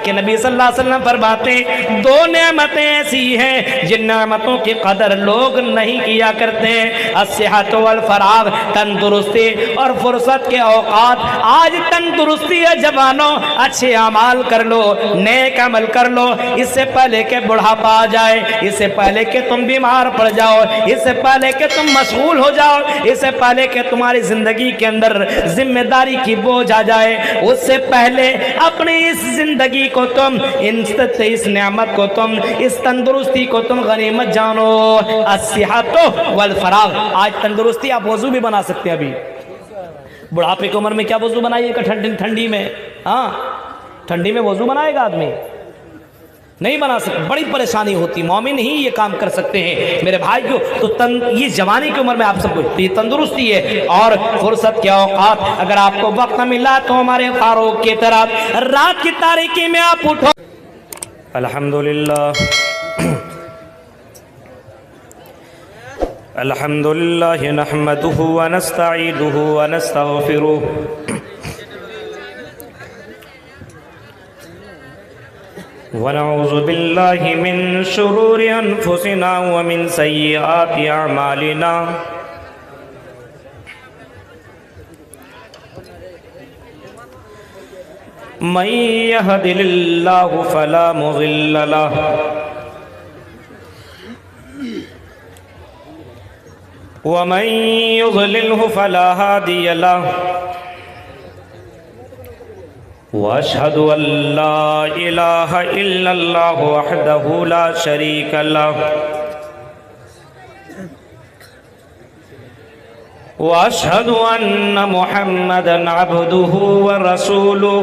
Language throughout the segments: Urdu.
کہ نبی صلی اللہ علیہ وسلم فرماتے ہیں دو نعمتیں ایسی ہیں جن نعمتوں کی قدر لوگ نہیں کیا کرتے ہیں، الصحت والفراغ، تندرستی اور فرصت کے اوقات۔ آج تندرستی ہے جوانوں، اچھے اعمال کر لو، نیک عمل کر لو، اس سے پہلے کہ بڑھاپا آ جائے، اس سے پہلے کہ تم بیمار پڑ جاؤ، اس سے پہلے کہ تم مشغول ہو جاؤ، اس سے پہلے کہ تمہاری زندگی کے اندر ذمہ داری کی بوجھ آ جائے، اس سے پہلے اپنی اس زندگی کو تم اس نعمت کو تم اس تندرستی کو تم غنیمت جانو۔ الصحت والفراغ، آج تندرستی آپ وضو بھی بنا سکتے ہیں۔ ابھی بڑھاپے کی عمر میں کیا وضو بنائیے گا ٹھنڈی میں؟ ہاں ٹھنڈی میں وضو بنائے گا آدمی؟ نہیں بنا سکتے، بڑی پریشانی ہوتی، مومن ہی یہ کام کر سکتے ہیں میرے بھائی کو۔ تو یہ جوانی کی عمر میں آپ سب کو یہ تندرستی ہے اور فرصت کے اوقات۔ اگر آپ کو وقت ملا تو ہمارے فاروق کی طرح رات کی تاریکی میں آپ اٹھو۔ الحمدللہ الحمدللہ نحمدہ ونستعینہ ونستغفرہ ونعوذ باللہ من شرور انفسنا ومن سیئات اعمالنا من یہد اللہ فلا مضل لہ ومن یضللہ فلا ہادی لہ واشہد ان لا الہ الا اللہ وحدہ لا شریک لہ واشہد ان محمدا عبدہ ورسولہ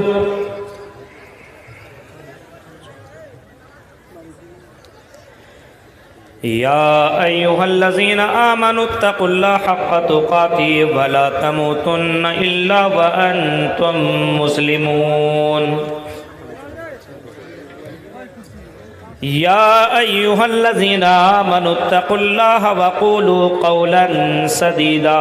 یا ایہا الذین آمنوا اتقوا اللہ حق تقاتہ ولا تموتن الا وانتم مسلمون یا ایہا الذین آمنوا اتقوا اللہ وقولوا قولا سدیدا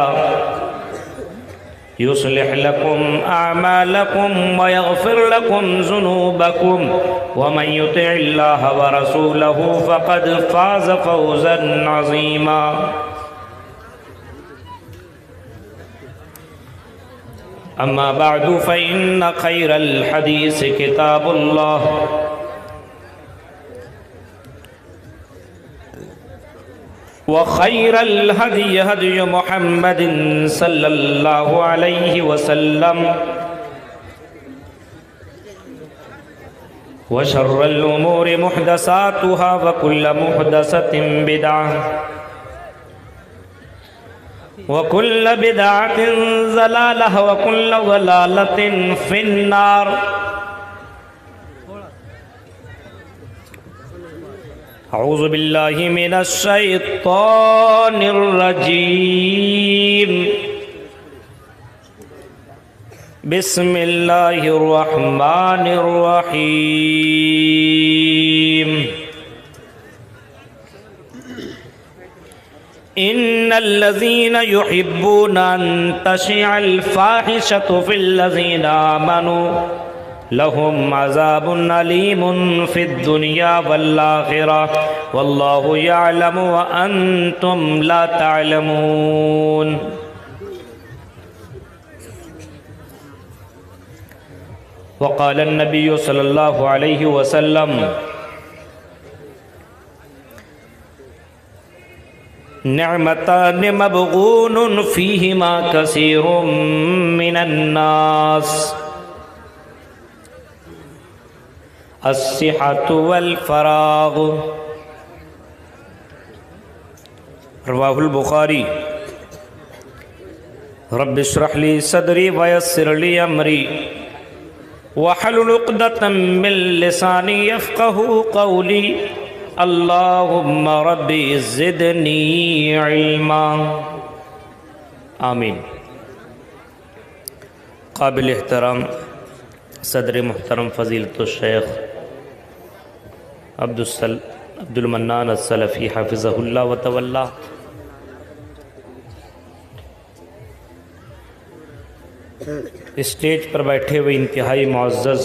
يصلح لكم أعمالكم ويغفر لكم ذنوبكم ومن يطع الله ورسوله فقد فاز فوزا عظيما أما بعد فإن خير الحديث كتاب الله وخير الهدي هدي محمد صلى الله عليه وسلم وشر الأمور محدثاتها وكل محدثة بدعة وكل بدعة ضلالة وكل ضلالة في النار اعوذ باللہ من الشیطان الرجیم بسم اللہ الرحمن الرحیم ان الذین یحبون ان تشیع الفاحشة فی الذین آمنوا لهم عذاب علیم فی الدنیا والآخرہ واللہ یعلم وانتم لا تعلمون وقال النبی صلی اللہ علیہ وسلم نعمتان مبغون فیہما کثیر من الناس الصحت والفراغ رواہ البخاری رب اشرح لی صدری ویسر لی امری واحلل عقدۃ من لسانی یفقہوا قولی اللہم رب زدنی علما آمین۔ قابل احترام صدر محترم فضیلت الشیخ عبد المنان السلفی حافظہ اللہ وتولا، اسٹیج پر بیٹھے ہوئے انتہائی معزز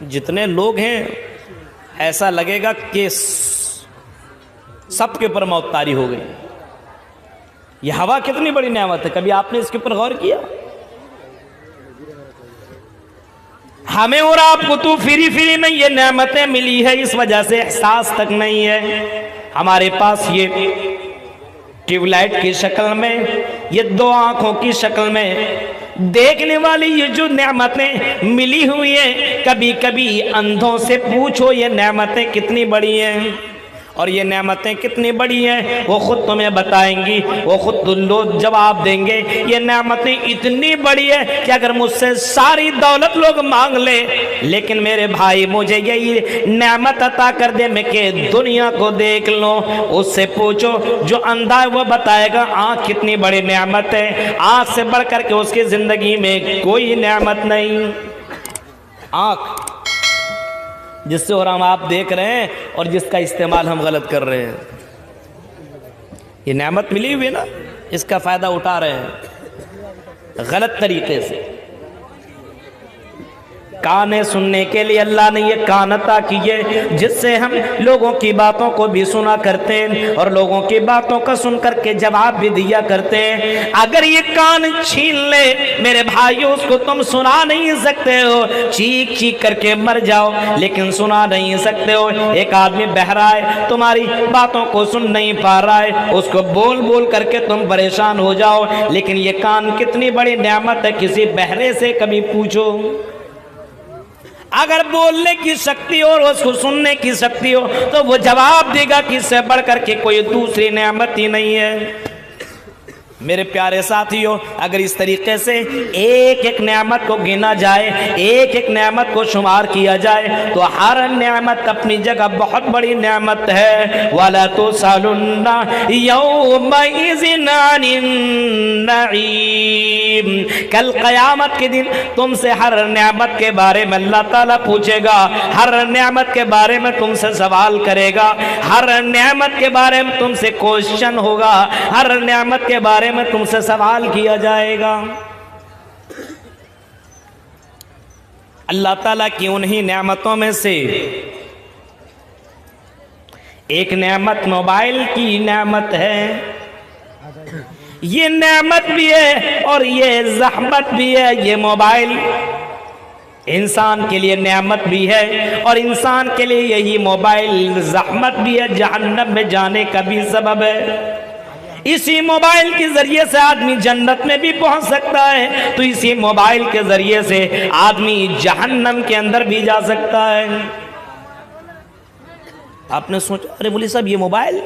جتنے لوگ ہیں ایسا لگے گا کہ سب کے اوپر موت طاری ہو گئی. یہ ہوا کتنی بڑی نعمت ہے, کبھی آپ نے اس کے اوپر غور کیا؟ ہمیں اور آپ کو تو فری میں یہ نعمتیں ملی ہے, اس وجہ سے احساس تک نہیں ہے. ہمارے پاس یہ ٹیوب لائٹ کی شکل میں, یہ دو آنکھوں کی شکل میں دیکھنے والی یہ جو نعمتیں ملی ہوئی ہیں, کبھی کبھی اندھوں سے پوچھو یہ نعمتیں کتنی بڑی ہیں, اور یہ نعمتیں کتنی بڑی ہیں وہ خود تمہیں بتائیں گی, وہ خود لوگ جواب دیں گے. یہ نعمتیں اتنی بڑی ہے کہ اگر مجھ سے ساری دولت لوگ مانگ لے, لیکن میرے بھائی مجھے یہی نعمت عطا کر دے میں کہ دنیا کو دیکھ لو. اس سے پوچھو جو اندھا ہے وہ بتائے گا آنکھ کتنی بڑی نعمت ہے, آنکھ سے بڑھ کر کے اس کی زندگی میں کوئی نعمت نہیں. آنکھ جس سے اور ہم آپ دیکھ رہے ہیں اور جس کا استعمال ہم غلط کر رہے ہیں, یہ نعمت ملی ہوئی ہے نا, اس کا فائدہ اٹھا رہے ہیں غلط طریقے سے. کانے سننے کے لیے اللہ نے یہ کان عطا کیے جس سے ہم لوگوں کی باتوں کو بھی سنا کرتے ہیں اور لوگوں کی باتوں کو سن کر کے جواب بھی دیا کرتے ہیں. اگر یہ کان چھین لے میرے بھائیوں, اس کو تم سنا نہیں سکتے ہو, چیخ چیخ کر کے مر جاؤ لیکن سنا نہیں سکتے ہو. ایک آدمی بہرا ہے, تمہاری باتوں کو سن نہیں پا رہا ہے, اس کو بول بول کر کے تم پریشان ہو جاؤ, لیکن یہ کان کتنی بڑی نعمت ہے کسی بہرے سے کبھی پوچھو. اگر بولنے کی شکتی ہو اور اس کو سننے کی شکتی ہو تو وہ جواب دے گا کہ اس سے بڑھ کر کے کوئی دوسری نعمت ہی نہیں ہے. میرے پیارے ساتھیوں, اگر اس طریقے سے ایک ایک نعمت کو گنا جائے, ایک ایک نعمت کو شمار کیا جائے, تو ہر نعمت اپنی جگہ بہت بڑی نعمت ہے. وَلَا تُسْأَلُنَّ يَوْمَئِذٍ عَنِ النَّعِيمِ, کل قیامت کے دن تم سے ہر نعمت کے بارے میں اللہ تعالیٰ پوچھے گا, ہر نعمت کے بارے میں تم سے سوال کرے گا, ہر نعمت کے بارے میں تم سے کوشچن ہوگا, ہر نعمت کے بارے میں تم سے سوال کیا جائے گا. اللہ تعالیٰ کی انہی نعمتوں میں سے ایک نعمت موبائل کی نعمت ہے. یہ نعمت بھی ہے اور یہ زحمت بھی ہے. یہ موبائل انسان کے لیے نعمت بھی ہے اور انسان کے لیے یہی موبائل زحمت بھی ہے, جہنم میں جانے کا بھی سبب ہے. اسی موبائل کے ذریعے سے آدمی جنت میں بھی پہنچ سکتا ہے, تو اسی موبائل کے ذریعے سے آدمی جہنم کے اندر بھی جا سکتا ہے. آپ نے سوچا ارے مولوی صاحب یہ موبائل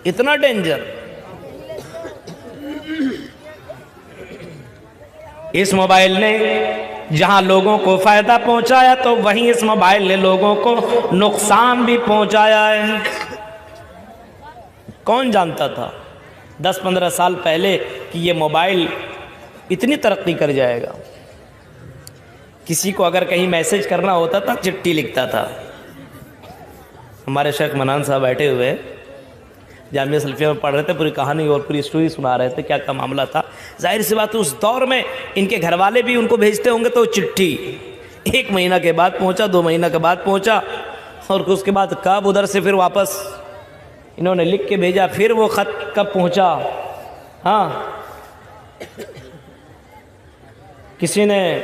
اتنا ڈینجر, اس موبائل نے جہاں لوگوں کو فائدہ پہنچایا تو وہیں اس موبائل نے لوگوں کو نقصان بھی پہنچایا ہے. کون جانتا تھا 10-15 سال پہلے کہ یہ موبائل اتنی ترقی کر جائے گا. کسی کو اگر کہیں میسج کرنا ہوتا تھا چٹھی لکھتا تھا. ہمارے شیخ منان صاحب بیٹھے ہوئے جامعہ سلفیہ میں پڑھ رہے تھے, پوری کہانی اور پوری اسٹوری سنا رہے تھے, کیا کیا معاملہ تھا. ظاہر سی بات ہے اس دور میں ان کے گھر والے بھی ان کو بھیجتے ہوں گے تو چٹھی 1 مہینہ کے بعد پہنچا, 2 مہینہ کے بعد پہنچا, اور اس کے بعد کب ادھر سے پھر واپس انہوں نے لکھ کے بھیجا, پھر وہ خط کب پہنچا. ہاں کسی نے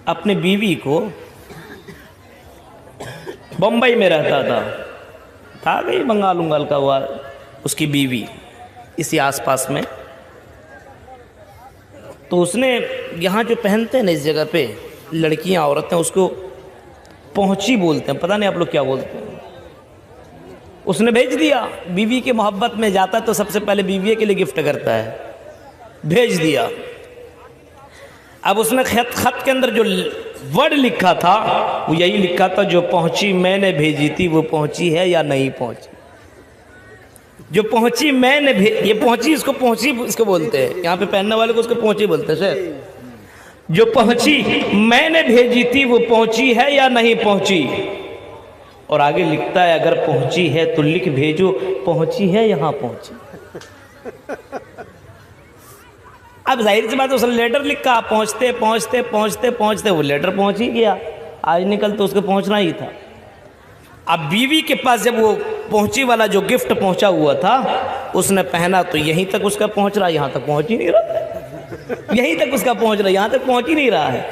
اپنی بیوی کو, بمبئی میں رہتا تھا گئی بنگال کا ہوا, اس کی بیوی اسی آس پاس میں, تو اس نے یہاں جو پہنتے ہیں نا اس جگہ پہ لڑکیاں عورتیں اس کو پہنچی بولتے ہیں, پتہ نہیں آپ لوگ کیا بولتے ہیں. اس نے بھیج دیا, بیوی کے محبت میں جاتا ہے تو سب سے پہلے بیوی کے لیے گفٹ کرتا ہے, بھیج دیا. اب اس نے خط کے اندر جو ورڈ لکھا تھا وہ یہی لکھا تھا, جو پہنچی میں نے بھیجی تھی وہ پہنچی ہے یا نہیں پہنچی. جو پہنچی میں نے یہ پہنچی, اس کو پہنچی اس کو بولتے ہیں, یہاں پہ پہننے والے کو اس کو پہنچی بولتے ہیں شاید. جو پہنچی میں نے بھیجی تھی وہ پہنچی ہے یا نہیں پہنچی. اور آگے لکھتا ہے اگر پہنچی ہے تو لکھ بھیجو پہنچی ہے یہاں پہنچی. اب ظاہر سی بات ہے اس نے لیٹر لکھا, پہنچتے پہنچتے پہنچتے پہنچتے وہ لیٹر پہنچ ہی گیا, آج نکل تو اس کو پہنچنا ہی تھا. اب بیوی کے پاس جب وہ پہنچی والا جو گفٹ پہنچا ہوا تھا اس نے پہنا تو یہیں تک اس کا پہنچ رہا, یہاں تک پہنچ ہی نہیں رہا, یہیں تک اس کا پہنچ رہا, یہاں تک پہنچ ہی نہیں رہا ہے.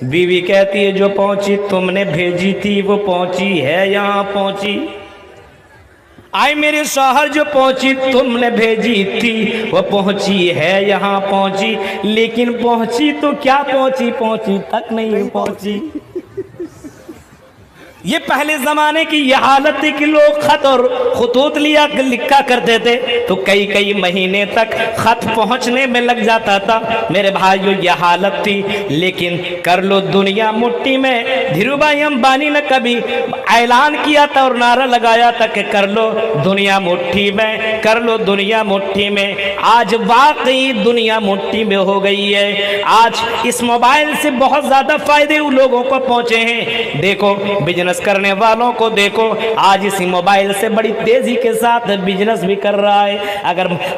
بیوی کہتی ہے جو پہنچی تم نے بھیجی تھی وہ پہنچی ہے یہاں پہنچی. آئے میرے شوہر جو پہنچی تم نے بھیجی تھی وہ پہنچی ہے یہاں پہنچی, لیکن پہنچی تو کیا پہنچی, پہنچی تک نہیں پہنچی. یہ پہلے زمانے کی یہ حالت تھی کہ لوگ خط اور خطوط لکھا کرتے تھے تو کئی کئی مہینے تک خط پہنچنے میں لگ جاتا تھا. میرے بھائیو یہ حالت تھی, لیکن کر لو دنیا مٹھی میں. دھیرو بھائی امبانی نے کبھی اعلان کیا تھا اور نعرہ لگایا تھا کہ کر لو دنیا مٹھی میں, کر لو دنیا مٹھی میں. آج واقعی دنیا مٹھی میں ہو گئی ہے. آج اس موبائل سے بہت زیادہ فائدے ان لوگوں کو پہنچے ہیں. دیکھو بزنس کرنے والوں کو دیکھو, آج اسی موبائل سے بڑی تیزی کے ساتھ بزنس بھی کر رہا ہے.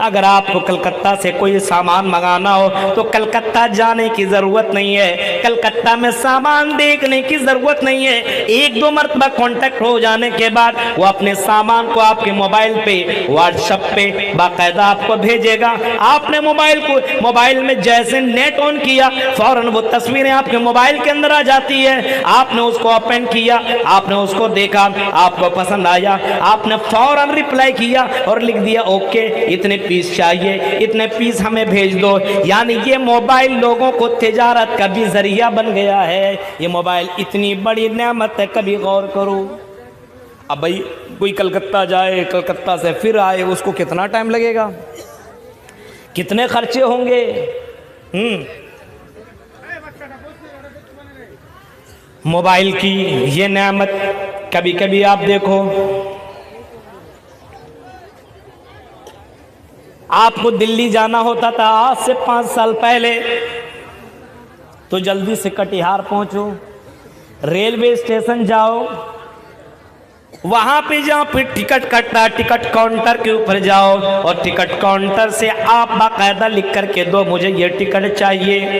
اگر آپ کو کلکتہ سے کوئی سامان منگانا ہو تو کلکتہ جانے کی ضرورت نہیں ہے, کلکتہ میں سامان دیکھنے کی ضرورت نہیں ہے. ایک دو مرتبہ کانٹیکٹ ہو جانے کے بعد وہ اپنے سامان کو آپ کے موبائل پہ واٹس ایپ پہ باقاعدہ آپ کو بھیجے گا. آپ نے موبائل میں جیسے نیٹ آن کیا فوراً وہ تصویریں آپ کے موبائل کے اندر آ جاتی ہے. آپ نے اس کو اوپن کیا, آپ نے اس کو دیکھا, آپ کو پسند آیا, آپ نے فوراً ریپلائی کیا اور لکھ دیا اوکے اتنے پیس چاہیے, اتنے پیس ہمیں بھیج دو. یعنی یہ موبائل لوگوں کو تجارت کا بھی ذریعہ بن گیا ہے. یہ موبائل اتنی بڑی نعمت ہے, کبھی غور کرو. اب بھائی کوئی کلکتہ جائے, کلکتہ سے پھر آئے, اس کو کتنا ٹائم لگے گا, کتنے خرچے ہوں گے. موبائل کی یہ نعمت کبھی کبھی آپ دیکھو, آپ کو دلی جانا ہوتا تھا آج سے 5 سال پہلے تو جلدی سے کٹیہار پہنچو, ریلوے اسٹیشن جاؤ, وہاں پہ جاؤ, پھر ٹکٹ کٹنا, ٹکٹ کاؤنٹر کے اوپر جاؤ اور ٹکٹ کاؤنٹر سے آپ باقاعدہ لکھ کر کے دو مجھے یہ ٹکٹ چاہیے.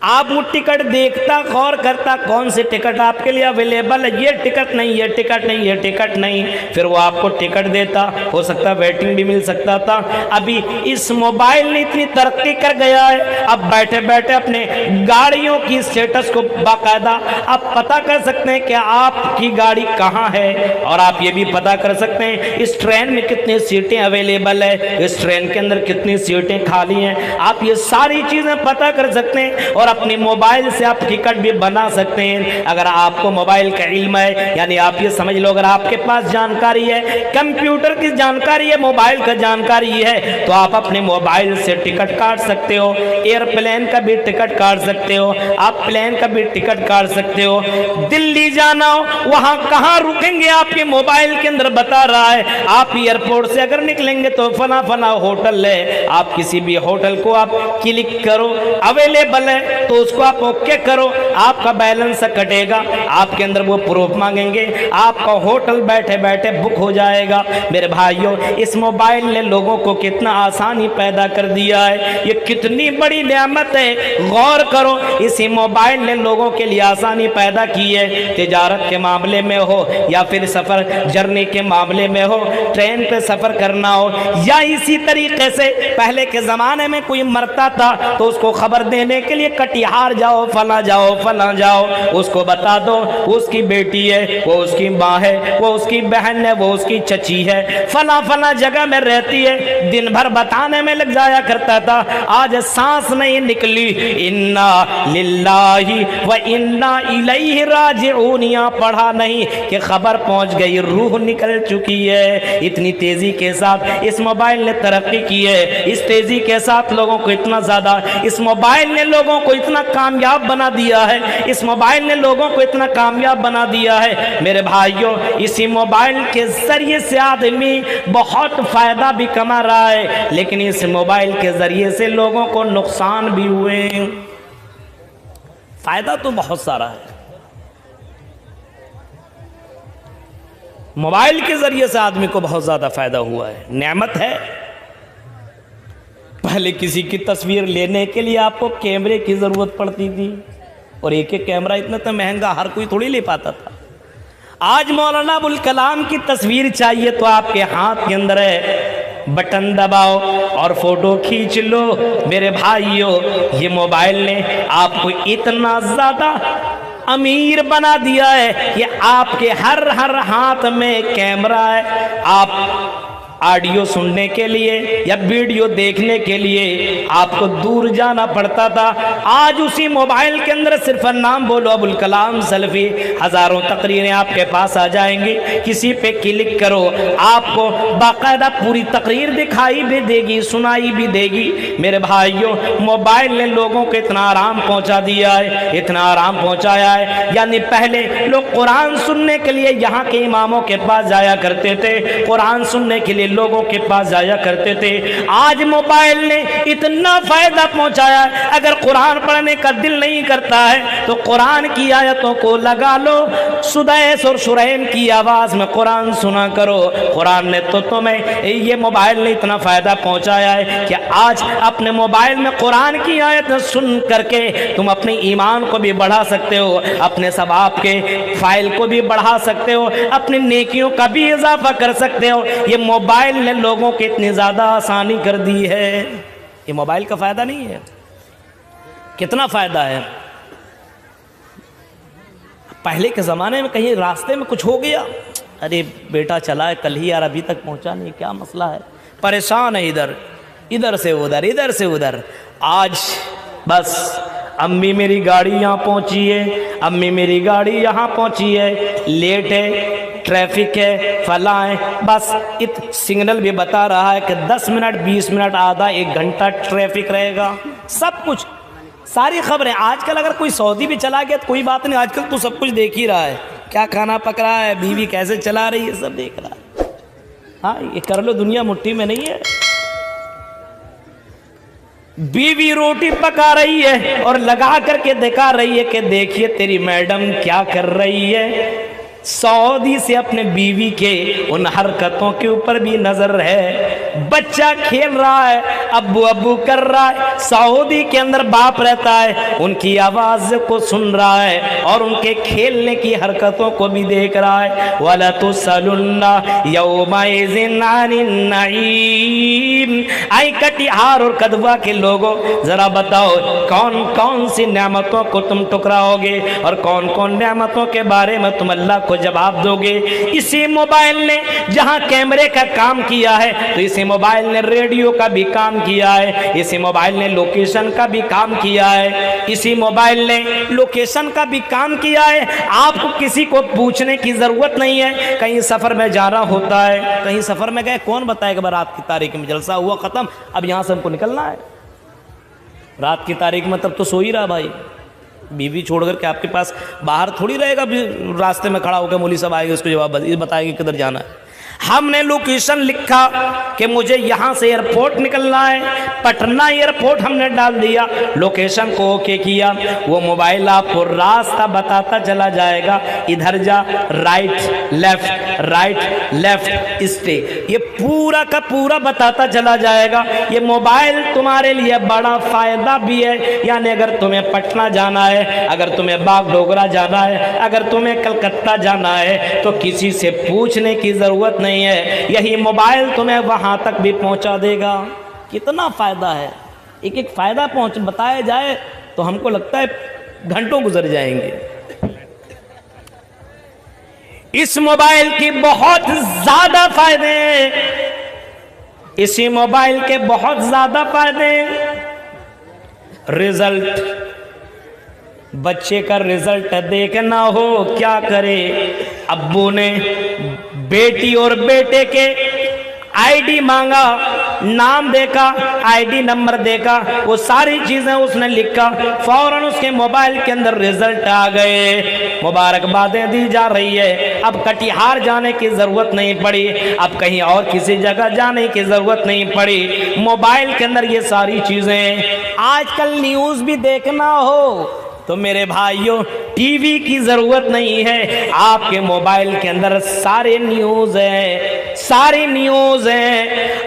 آپ وہ ٹکٹ دیکھتا, غور کرتا کون سے ٹکٹ آپ کے لیے اویلیبل ہے, یہ ٹکٹ نہیں, یہ ٹکٹ نہیں, یہ ٹکٹ نہیں, پھر وہ آپ کو ٹکٹ دیتا. ہو سکتا ویٹنگ بھی مل سکتا تھا. ابھی اس موبائل نے اتنی ترقی کر گیا ہے, اب بیٹھے بیٹھے اپنے گاڑیوں کی اسٹیٹس کو باقاعدہ آپ پتہ کر سکتے ہیں کہ آپ کی گاڑی کہاں ہے, اور آپ یہ بھی پتہ کر سکتے ہیں اس ٹرین میں کتنی سیٹیں اویلیبل ہے, اس ٹرین کے اندر کتنی سیٹیں خالی ہیں. آپ یہ ساری چیزیں پتہ کر سکتے ہیں اور اپنے موبائل سے آپ ٹکٹ بھی بنا سکتے ہیں. اگر آپ کو موبائل کا علم ہے, یعنی آپ یہ سمجھ لو اگر آپ کے پاس جانکاری ہے, کمپیوٹر کی جانکاری ہے, موبائل کا جانکاری ہے, تو آپ اپنے موبائل سے ٹکٹ کاٹ سکتے ہو. ایئرپلین کا بھی ٹکٹ کاٹ سکتے ہو, آپ پلین کا بھی ٹکٹ کاٹ سکتے ہو. دلی جانا ہو وہاں کہاں رکیں گے آپ کے موبائل کے اندر بتا رہا ہے. آپ ایئرپورٹ سے اگر نکلیں گے تو فنا فنا ہوٹل ہے, آپ کسی بھی ہوٹل کو آپ کلک کرو, اویلیبل ہے تو اس کو آپ اوکے کرو, آپ کا بیلنس کٹے گا, آپ کے اندر وہ پروف مانگیں گے, آپ کا ہوٹل بیٹھے بیٹھے بک ہو جائے گا. میرے بھائیوں اس موبائل نے لوگوں کو کتنا آسانی پیدا کر دیا ہے, یہ کتنی بڑی نعمت ہے. غور کرو اسی موبائل نے لوگوں کے لیے آسانی پیدا کی ہے, تجارت کے معاملے میں ہو یا پھر سفر جرنی کے معاملے میں ہو, ٹرین پہ سفر کرنا ہو, یا اسی طریقے سے پہلے کے زمانے میں کوئی مرتا تھا تو اس کو خبر دینے کے لیے کٹیہار جاؤ, فلاں جاؤ, فلاں جاؤ, اس کو بتا دو اس کی بیٹی ہے, وہ اس کی ماں ہے, وہ اس کی بہن ہے, وہ اس کی چچی ہے, فلاں فلاں جگہ میں رہتی ہے. دن بھر بتانے میں لگ جایا کرتا تھا, آج سانس نہیں نکلی انا للہ و انا الیہ راجعون یہاں پڑھا نہیں کہ خبر پہنچ گئی, روح نکل چکی ہے. اتنی تیزی کے ساتھ اس موبائل نے ترقی کی ہے, اس تیزی کے ساتھ لوگوں کو اتنا زیادہ, اس موبائل نے لوگوں کو اتنا کامیاب بنا دیا ہے, اس موبائل نے لوگوں کو اتنا کامیاب بنا دیا ہے. میرے بھائیوں اسی موبائل کے ذریعے سے آدمی بہت فائدہ بھی کما رہا ہے, لیکن اس موبائل کے ذریعے سے لوگوں کو نقصان بھی ہوئے. فائدہ تو بہت سارا ہے, موبائل کے ذریعے سے آدمی کو بہت زیادہ فائدہ ہوا ہے, نعمت ہے. پہلے کسی کی تصویر لینے کے لیے آپ کو کیمرے کی ضرورت پڑتی تھی، اور ایک ایک کیمرہ اتنا تو مہنگا ہر کوئی تھوڑی لے پاتا تھا۔ آج مولانا ابوالکلام کی تصویر چاہیے تو آپ کے ہاتھ کے اندر ہے، بٹن دباؤ اور فوٹو کھینچ لو۔ میرے بھائیوں، یہ موبائل نے آپ کو اتنا زیادہ امیر بنا دیا ہے کہ آپ کے ہر ہاتھ میں کیمرہ ہے۔ آپ آڈیو سننے کے لیے یا ویڈیو دیکھنے کے لیے آپ کو دور جانا پڑتا تھا، آج اسی موبائل کے اندر صرف نام بولو ابوالکلام سلفی، ہزاروں تقریریں آپ کے پاس آ جائیں گی۔ کسی پہ کلک کرو، آپ کو باقاعدہ پوری تقریر دکھائی بھی دے گی، سنائی بھی دے گی۔ میرے بھائیوں، موبائل نے لوگوں کو اتنا آرام پہنچا دیا ہے، اتنا آرام پہنچایا ہے، یعنی پہلے لوگ قرآن سننے کے لیے یہاں کے اماموں کے پاس جایا کرتے تھے، قرآن سننے کے لیے لوگوں کے پاس جایا کرتے تھے۔ آج موبائل نے اتنا فائدہ پہنچایا ہے، اگر قرآن پڑھنے کا دل نہیں کرتا ہے تو قرآن کی آیتوں کو لگا لو، سدیس اور شریم کی آواز میں قرآن سنا کرو۔ قرآن نے تو تمہیں، یہ موبائل نے اتنا فائدہ پہنچایا ہے کہ آج اپنے موبائل میں قرآن کی آیت سن کر کے تم اپنے ایمان کو بھی بڑھا سکتے ہو، اپنے ثواب کے فائل کو بھی بڑھا سکتے ہو، اپنی نیکیوں کا بھی اضافہ کر سکتے ہو۔ یہ موبائل نے لوگوں کی اتنی زیادہ آسانی کر دی ہے۔ یہ موبائل کا فائدہ نہیں ہے؟ کتنا فائدہ ہے؟ پہلے کے زمانے میں کہیں راستے میں کچھ ہو گیا، ارے بیٹا چلا ہے کل ہی یار، ابھی تک پہنچا نہیں، کیا مسئلہ ہے، پریشان ہے، ادھر سے ادھر، ادھر سے ادھر۔ آج بس امی میری گاڑی یہاں پہنچی ہے، امی میری گاڑی یہاں پہنچی ہے، لیٹ ہے، ٹریفک ہے، فلاں ہے، بس سگنل بھی بتا رہا ہے کہ 10 منٹ 20 منٹ آدھا 1 گھنٹہ ٹریفک رہے گا، سب کچھ، ساری خبریں۔ آج کل اگر کوئی سعودی بھی چلا گیا تو کوئی بات نہیں، آج کل تو سب کچھ دیکھ ہی رہا ہے، کیا کھانا پک رہا ہے، بیوی کیسے چلا رہی ہے، سب دیکھ رہا ہے۔ ہاں یہ کر لو، دنیا مٹھی میں نہیں ہے۔ بیوی روٹی پکا رہی ہے اور لگا کر کے دکھا رہی ہے کہ دیکھیے تیری میڈم کیا کر رہی ہے۔ سعودی سے اپنے بیوی کے ان حرکتوں کے اوپر بھی نظر ہے۔ بچہ کھیل رہا ہے، ابو ابو کر رہا ہے، سعودی کے اندر باپ رہتا ہے، ان کی آواز کو سن رہا ہے اور ان کے کھیلنے کی حرکتوں کو بھی دیکھ رہا ہے۔ وَلَتُسْأَلُنَّ يَوْمَئِذٍ عَنِ النَّعِيمِ۔ آئی کٹیہار اور کدوا کے لوگوں، ذرا بتاؤ کون کون سی نعمتوں کو تم ٹکراؤ گے اور کون کون نعمتوں کے بارے میں تم اللہ کو جواب دو گے۔ اسی موبائل نے جہاں کیمرے کا کام کیا ہے تو اسی موبائل نے ریڈیو کا بھی کام کیا ہے، اسی موبائل نے لوکیشن کا بھی کام کیا ہے، اسی موبائل نے لوکیشن کا بھی کام کیا ہے۔ آپ کو کسی کو پوچھنے کی ضرورت نہیں ہے۔ کہیں سفر میں جانا ہوتا ہے، کہیں سفر میں گئے، کون بتائے کہ رات کی تاریخ میں جلسہ ہوا ختم، اب یہاں سے ہم کو نکلنا ہے، رات کی تاریخ میں تب تو سو ہی رہا بھائی، بیوی چھوڑ کر کے آپ کے پاس باہر تھوڑی رہے گا، راستے میں کھڑا ہو کے مولوی صاحب آئے گا اس کو جواب بتائیں گے کدھر جانا ہے۔ ہم نے لوکیشن لکھا کہ مجھے یہاں سے ایئرپورٹ نکلنا ہے، پٹنہ ایئرپورٹ ہم نے ڈال دیا، لوکیشن کو اوکے کیا، وہ موبائل آپ کو راستہ بتاتا چلا جائے گا، ادھر جا، رائٹ لیفٹ اسٹے، یہ پورا کا پورا بتاتا چلا جائے گا۔ یہ موبائل تمہارے لیے بڑا فائدہ بھی ہے، یعنی اگر تمہیں پٹنہ جانا ہے، اگر تمہیں باغ ڈوگرا جانا ہے، اگر تمہیں کلکتہ جانا ہے تو کسی سے پوچھنے کی ضرورت نہیں ہے، یہی موبائل تمہیں وہاں تک بھی پہنچا دے گا۔ کتنا فائدہ ہے، ایک ایک فائدہ بتایا جائے تو ہم کو لگتا ہے گھنٹوں گزر جائیں گے۔ اس موبائل کی بہت زیادہ فائدے ہیں، اسی موبائل کے بہت زیادہ فائدے ہیں۔ رزلٹ، بچے کا رزلٹ دیکھنا ہو کیا کرے، ابو نے بیٹی اور بیٹے کے آئی ڈی مانگا، نام دیکھا، آئی ڈی نمبر دیکھا، وہ ساری چیزیں اس نے لکھا، فوراً اس کے موبائل کے اندر رزلٹ آ گئے، مبارکبادیں دی جا رہی ہے۔ اب کٹیہار جانے کی ضرورت نہیں پڑی، اب کہیں اور کسی جگہ جانے کی ضرورت نہیں پڑی، موبائل کے اندر یہ ساری چیزیں۔ آج کل نیوز بھی دیکھنا ہو تو میرے بھائیوں ٹی وی کی ضرورت نہیں ہے، آپ کے موبائل کے اندر سارے نیوز ہیں، ساری نیوز ہیں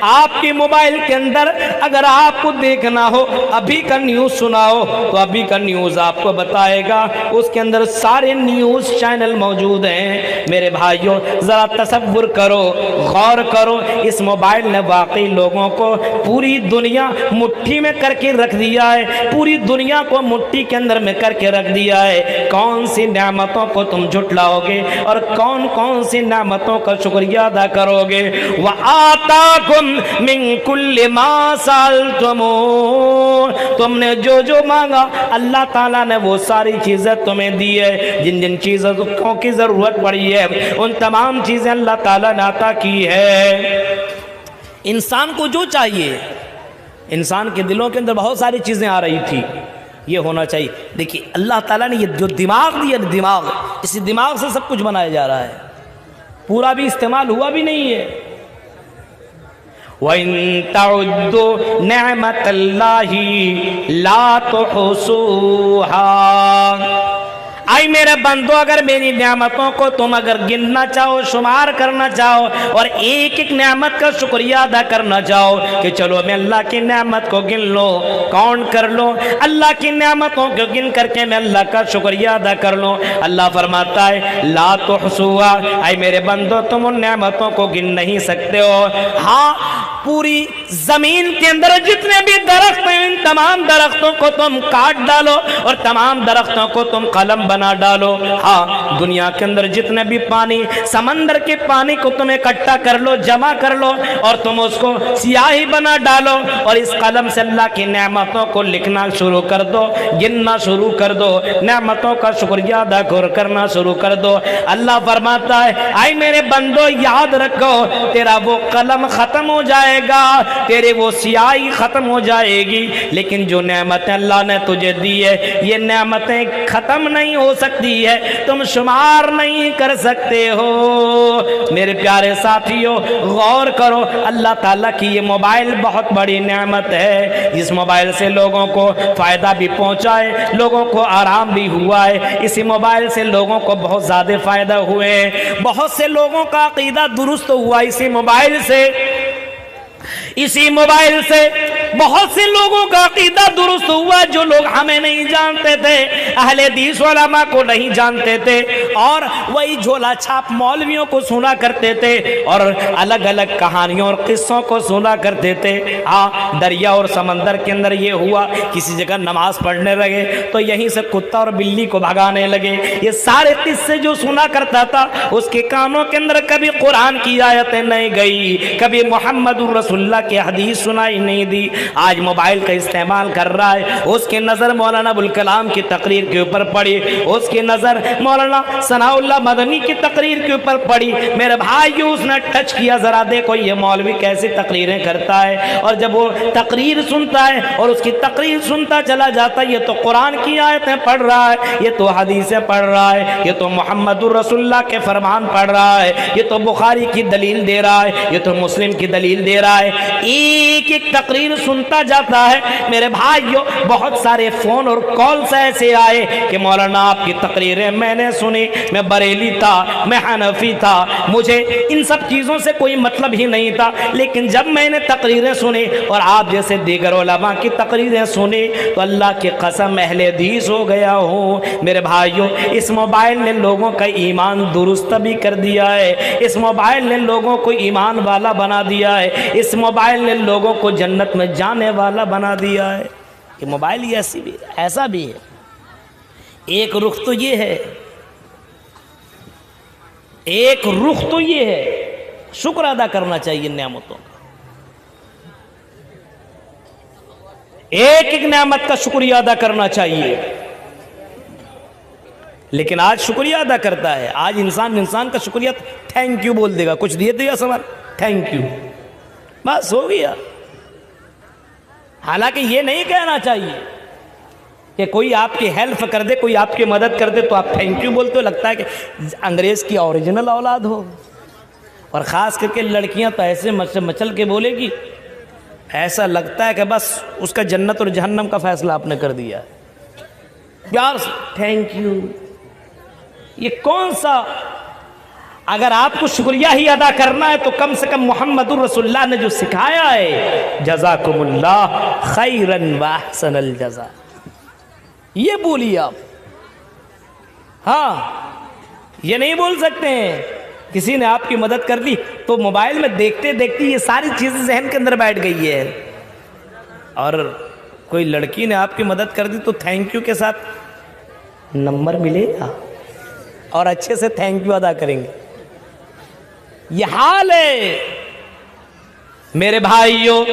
آپ کے موبائل کے اندر. اگر آپ کو دیکھنا ہو ابھی کا نیوز سنا ہو تو ابھی کا نیوز آپ کو بتائے گا, اس کے اندر سارے نیوز چینل موجود ہیں. میرے بھائیوں ذرا تصور کرو, غور کرو, اس موبائل نے واقعی لوگوں کو پوری دنیا مٹھی میں کر کے رکھ دیا ہے, پوری دنیا کو مٹھی کے اندر میں کر کے رکھ دیا ہے. کون سی نعمتوں کو تم جھٹلاؤ گے اور کون کون سی نعمتوں کا شکریہ ادا کرو گے. وَآتَاكُم مِّن كُلِّ مَا سَأَلْتُمُوهُ, تم نے جو جو مانگا اللہ تعالیٰ نے وہ ساری چیزیں تمہیں دی ہے. جن جن چیزوں کی ضرورت پڑی ہے ان تمام چیزیں اللہ تعالیٰ نے عطا کی ہے. انسان کو جو چاہیے, انسان کے دلوں کے اندر بہت ساری چیزیں آ رہی تھی, یہ ہونا چاہیے. دیکھیے اللہ تعالیٰ نے یہ جو دماغ دیا, دماغ, اسی دماغ سے سب کچھ بنایا جا رہا ہے, پورا بھی استعمال ہوا بھی نہیں ہے. وَإِن تَعُدُّوا نِعْمَةَ اللَّهِ لَا تُحْصُوهَا. آئی میرے بندو اگر میری نعمتوں کو تم اگر گننا چاہو, شمار کرنا چاہو اور ایک ایک نعمت کا شکریہ ادا کرنا چاہو کہ چلو میں اللہ کی نعمت کو گن لو, کاؤنٹ کر لو, اللہ کی نعمتوں کو گن کر کے میں اللہ کا شکریہ ادا کر لو. اللہ فرماتا ہے لا تحصوها, آئی میرے بندو تم ان نعمتوں کو گن نہیں سکتے ہو. ہاں پوری زمین کے اندر جتنے بھی درخت ہیں ان تمام درختوں کو تم کاٹ ڈالو اور تمام درختوں کو تم قلم بنا ڈالو. ہاں دنیا کے اندر جتنے بھی پانی, سمندر کے پانی کو تم اکٹھا کر لو, جمع کر لو اور تم اس کو سیاہی بنا ڈالو اور اس قلم سے اللہ کی نعمتوں کو لکھنا شروع کر دو, گننا شروع کر دو, نعمتوں کا شکریہ ادا کرنا شروع کر دو. اللہ فرماتا ہے آئی میرے بندو یاد رکھو تیرا وہ قلم ختم ہو جائے گا, تیرے وہ سیاہی ختم ہو جائے گی, لیکن جو نعمتیں اللہ نے تجھے دی ہے یہ نعمتیں ختم نہیں ہو سکتی ہے, تم شمار نہیں کر سکتے ہو. میرے پیارے ساتھیوں غور کرو, اللہ تعالیٰ کی یہ موبائل بہت بڑی نعمت ہے. اس موبائل سے لوگوں کو فائدہ بھی پہنچا ہے, لوگوں کو آرام بھی ہوا ہے. اسی موبائل سے لوگوں کو بہت زیادہ فائدہ ہوئے, بہت سے لوگوں کا عقیدہ درست ہوا اسی موبائل سے. اسی موبائل سے بہت سے لوگوں کا عقیدہ درست ہوا جو لوگ ہمیں نہیں جانتے تھے, اہل حدیث علماء کو نہیں جانتے تھے اور وہی جھولا چھاپ مولویوں کو سنا کرتے تھے اور الگ الگ کہانیوں اور قصوں کو سنا کرتے تھے. ہاں دریا اور سمندر کے اندر یہ ہوا, کسی جگہ نماز پڑھنے لگے تو یہیں سے کتا اور بلی کو بھگانے لگے. یہ سارے قصے جو سنا کرتا تھا اس کے کانوں کے اندر کبھی قرآن کی آیتیں نہیں گئی, کبھی محمد رسول اللہ کی حدیث سنائی نہیں دی. آج موبائل کا استعمال کر رہا ہے, اس کی نظر مولانا ابوالکلام کی تقریر کے اوپر پڑی, اس کی نظر مولانا ثناء اللہ مدنی کی تقریر کے اوپر پڑی. میرے بھائیو اس نے ٹچ کیا, ذرا دیکھو یہ مولوی کیسی تقریریں کرتا ہے, اور جب وہ تقریر سنتا ہے اور اس کی تقریر سنتا چلا جاتا ہے, یہ تو قرآن کی آیتیں پڑھ رہا ہے, یہ تو حدیثیں پڑھ رہا ہے, یہ تو محمد رسول اللہ کے فرمان پڑھ رہا ہے, یہ تو بخاری کی دلیل دے رہا ہے, یہ تو مسلم کی دلیل دے رہا ہے. ایک ایک تقریر سنتا جاتا ہے. میرے بھائیو بہت سارے فون اور کالز ایسے آئے کہ مولانا آپ کی تقریریں میں نے سنی, میں بریلی تھا, میں حنفی تھا, مجھے ان سب چیزوں سے کوئی مطلب ہی نہیں تھا, لیکن جب میں نے تقریریں سنی اور آپ جیسے دیگر علماء کی تقریریں سنی تو اللہ کی قسم اہل حدیث ہو گیا ہوں. میرے بھائیو اس موبائل نے لوگوں کا ایمان درست بھی کر دیا ہے, اس موبائل نے لوگوں کو ایمان والا بنا دیا ہے, اس موبائل نے لوگوں کو جنت میں جانے والا بنا دیا ہے. یہ موبائل یہ ایسا بھی ہے. ایک رخ تو یہ ہے, ایک رخ تو یہ ہے, شکر ادا کرنا چاہیے نعمتوں کا, ایک ایک نعمت کا شکریہ ادا کرنا چاہیے. لیکن آج شکریہ ادا کرتا ہے, آج انسان کا شکریہ تھینک یو بول دے گا, کچھ دیے دے گا سوال تھینک یو, بس ہو گیا. حالانکہ یہ نہیں کہنا چاہیے کہ کوئی آپ کی ہیلپ کر دے, کوئی آپ کی مدد کر دے تو آپ تھینک یو بولتے ہو, لگتا ہے کہ انگریز کی اوریجنل اولاد ہو. اور خاص کر کے لڑکیاں تو ایسے مچل کے بولے گی, ایسا لگتا ہے کہ بس اس کا جنت اور جہنم کا فیصلہ آپ نے کر دیا. پیار سے تھینک یو, یہ کون سا اگر آپ کو شکریہ ہی ادا کرنا ہے تو کم سے کم محمد رسول اللہ نے جو سکھایا ہے، جزاکم اللہ خیرن و احسن الجزا، یہ بولیے آپ۔ ہاں یہ نہیں بول سکتے ہیں کسی نے آپ کی مدد کر دی تو موبائل میں دیکھتے دیکھتے یہ ساری چیزیں ذہن کے اندر بیٹھ گئی ہے، اور کوئی لڑکی نے آپ کی مدد کر دی تو تھینک یو کے ساتھ نمبر ملے گا اور اچھے سے تھینک یو ادا کریں گے۔ یہ حال ہے میرے بھائیوں،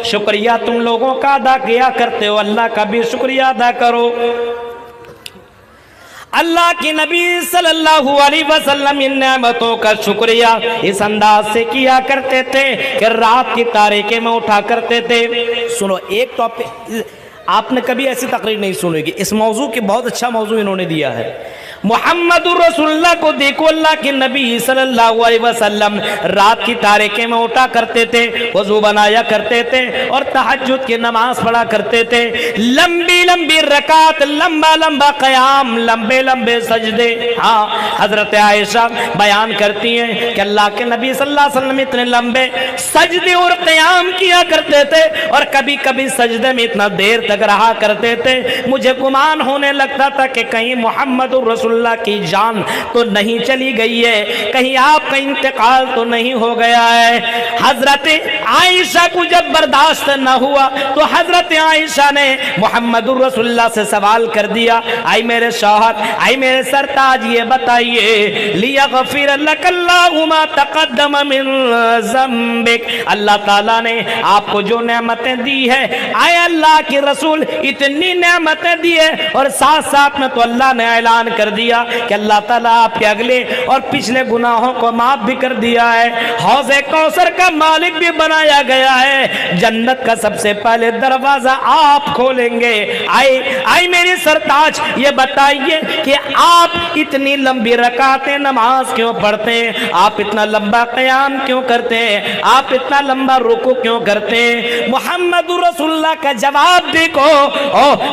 شکریہ تم لوگوں کا ادا کیا کرتے ہو، اللہ کا بھی شکریہ ادا کرو۔ اللہ کے نبی صلی اللہ علیہ وسلم ان نعمتوں کا شکریہ اس انداز سے کیا کرتے تھے کہ رات کی تاریکی میں اٹھا کرتے تھے۔ سنو ایک ٹاپک، آپ نے کبھی ایسی تقریر نہیں سنی گی، اس موضوع کے بہت اچھا موضوع انہوں نے دیا ہے۔ محمد رسول اللہ کو دیکھو، اللہ کے نبی صلی اللہ علیہ وسلم رات کی تاریکی میں اٹھا کرتے تھے، وضو بنایا کرتے تھے اور تہجد کی نماز پڑھا کرتے تھے، لمبی لمبی رکعت، لمبا لمبا قیام، لمبے لمبے سجدے۔ ہاں حضرت عائشہ بیان کرتی ہیں کہ اللہ کے نبی صلی اللہ علیہ وسلم اتنے لمبے سجدے اور قیام کیا کرتے تھے، اور کبھی کبھی سجدے میں اتنا دیر تک رہا کرتے تھے، مجھے گمان ہونے لگتا تھا کہ کہیں محمد رسول اللہ کی جان تو نہیں چلی گئی ہے، کہیں آپ کا انتقال تو نہیں ہو گیا ہے۔ حضرت عائشہ کو جب برداشت نہ ہوا تو حضرت عائشہ نے محمد رسول اللہ سے سوال کر دیا، آئی میرے شوہر، آئی میرے سرتاج، یہ بتائیے لیغفر لک اللہ ما تقدم من ذنبک، اللہ تعالیٰ نے آپ کو جو نعمتیں دی ہے، آئے اللہ کے رسول اتنی نعمتیں دی ہے، اور ساتھ ساتھ میں تو اللہ نے اعلان کر دیا کہ اللہ تعالیٰ آپ کے اگلے اور پچھلے گناہوں کو معاف بھی کر دیا ہے، حوض کوثر کا مالک بھی بنایا گیا ہے، جنت کا سب سے پہلے دروازہ آپ کھولیں گے۔ آئی میری سرتاج، یہ بتائیے کہ آپ اتنی لمبی رکعتیں نماز کیوں پڑھتے ہیں، آپ اتنا لمبا قیام کیوں کرتے ہیں، آپ اتنا لمبا رکوع کیوں کرتے ہیں؟ محمد رسول اللہ کا جواب دیکھو،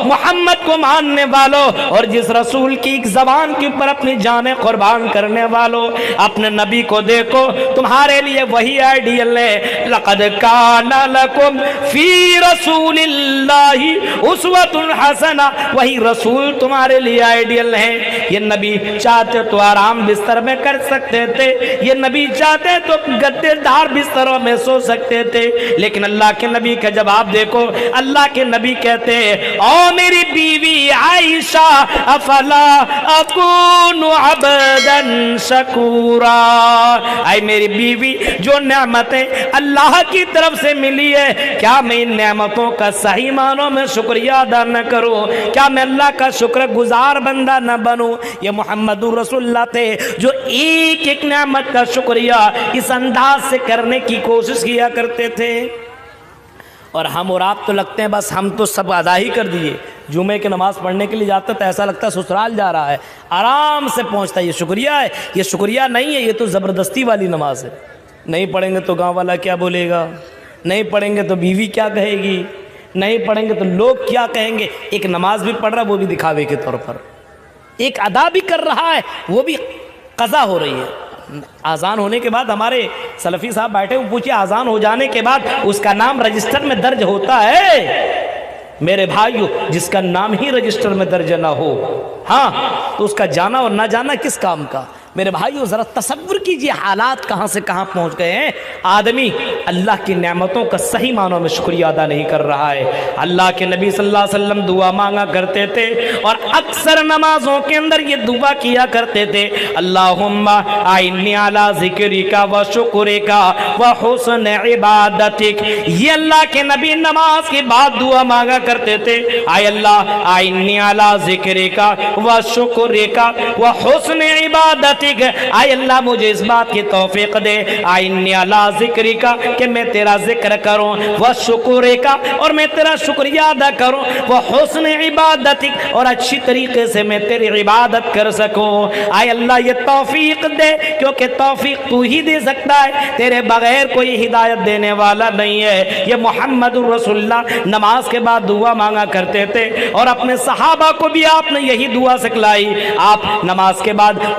محمد کو ماننے والوں اور جس رسول کی ایک زبان کے اوپر اپنی جانیں قربان کرنے والوں، اپنے نبی کو دیکھو، تمہارے لیے وہی آئیڈیل ہے۔ لقد کان لکم فی رسول اللہ اسوۃ حسنہ، وہی رسول تمہارے لیے آئیڈیل ہے۔ یہ نبی چاہتے تو آرام بستر میں کر سکتے تھے، یہ نبی چاہتے تو گدے دار بستروں میں سو سکتے تھے، لیکن اللہ کے نبی کا جواب دیکھو، اللہ کے نبی کہتے ہیں، او میری بیوی عائشہ، افلا اکون عبدا شکورا، اے میری بیوی جو نعمتیں اللہ کی طرف سے ملی ہے، کیا میں ان نعمتوں کا صحیح معنوں میں شکریہ ادا نہ کروں؟ کیا میں اللہ کا شکر گزار بندہ نہ بنوں؟ یہ محمد رسول اللہ تھے جو ایک ایک نعمت کا شکریہ اس انداز سے کرنے کی کوشش کیا کرتے تھے۔ اور ہم اور آپ تو لگتے ہیں بس ہم تو سب ادا ہی کر دیے، جمعے کی نماز پڑھنے کے لیے جاتا تو ایسا لگتا ہے سسرال جا رہا ہے، آرام سے پہنچتا ہے۔ یہ شکریہ ہے؟ یہ شکریہ نہیں ہے، یہ تو زبردستی والی نماز ہے۔ نہیں پڑھیں گے تو گاؤں والا کیا بولے گا، نہیں پڑھیں گے تو بیوی کیا کہے گی، نہیں پڑھیں گے تو لوگ کیا کہیں گے۔ ایک نماز بھی پڑھ رہا ہے وہ بھی دکھاوے کے طور پر، ایک ادا بھی کر رہا ہے وہ بھی قضا ہو رہی ہے۔ آزان ہونے کے بعد ہمارے سلفی صاحب بیٹھے وہ پوچھے، آزان ہو جانے کے بعد اس کا نام رجسٹر میں درج ہوتا ہے؟ میرے بھائیو، جس کا نام ہی رجسٹر میں درج نہ ہو، ہاں تو اس کا جانا اور نہ جانا کس کام کا؟ میرے بھائیو ذرا تصور کیجئے حالات کہاں سے کہاں پہنچ گئے ہیں۔ آدمی اللہ کی نعمتوں کا صحیح معنوں میں شکریہ ادا نہیں کر رہا ہے۔ اللہ کے نبی صلی اللہ علیہ وسلم دعا مانگا کرتے تھے اور اکثر نمازوں کے اندر یہ دعا کیا کرتے تھے، اللہم اعنی علی ذکرک و شکرک و حسن عبادتک۔ یہ اللہ کے نبی نماز کے بعد دعا مانگا کرتے تھے، اے اللہ اعنی علی ذکرک و شکرک و حسن عبادتک، اے اللہ مجھے اس بات کی توفیق دے، اعنی علی ذکرک کہ میں تیرا ذکر کروں، و شکرک اور میں تیرا شکریہ ادا کروں، و حسن عبادتک اور اچھی طریقے سے میں تیری عبادت کر سکوں۔ اے اللہ یہ توفیق دے، کیونکہ توفیق تو ہی دے سکتا ہے، تیرے بغیر کوئی ہدایت دینے والا نہیں ہے۔ یہ محمد رسول اللہ نماز کے بعد دعا مانگا کرتے تھے اور اپنے صحابہ کو بھی آپ نے یہی دعا سکھلائی۔ آپ نماز کے بعد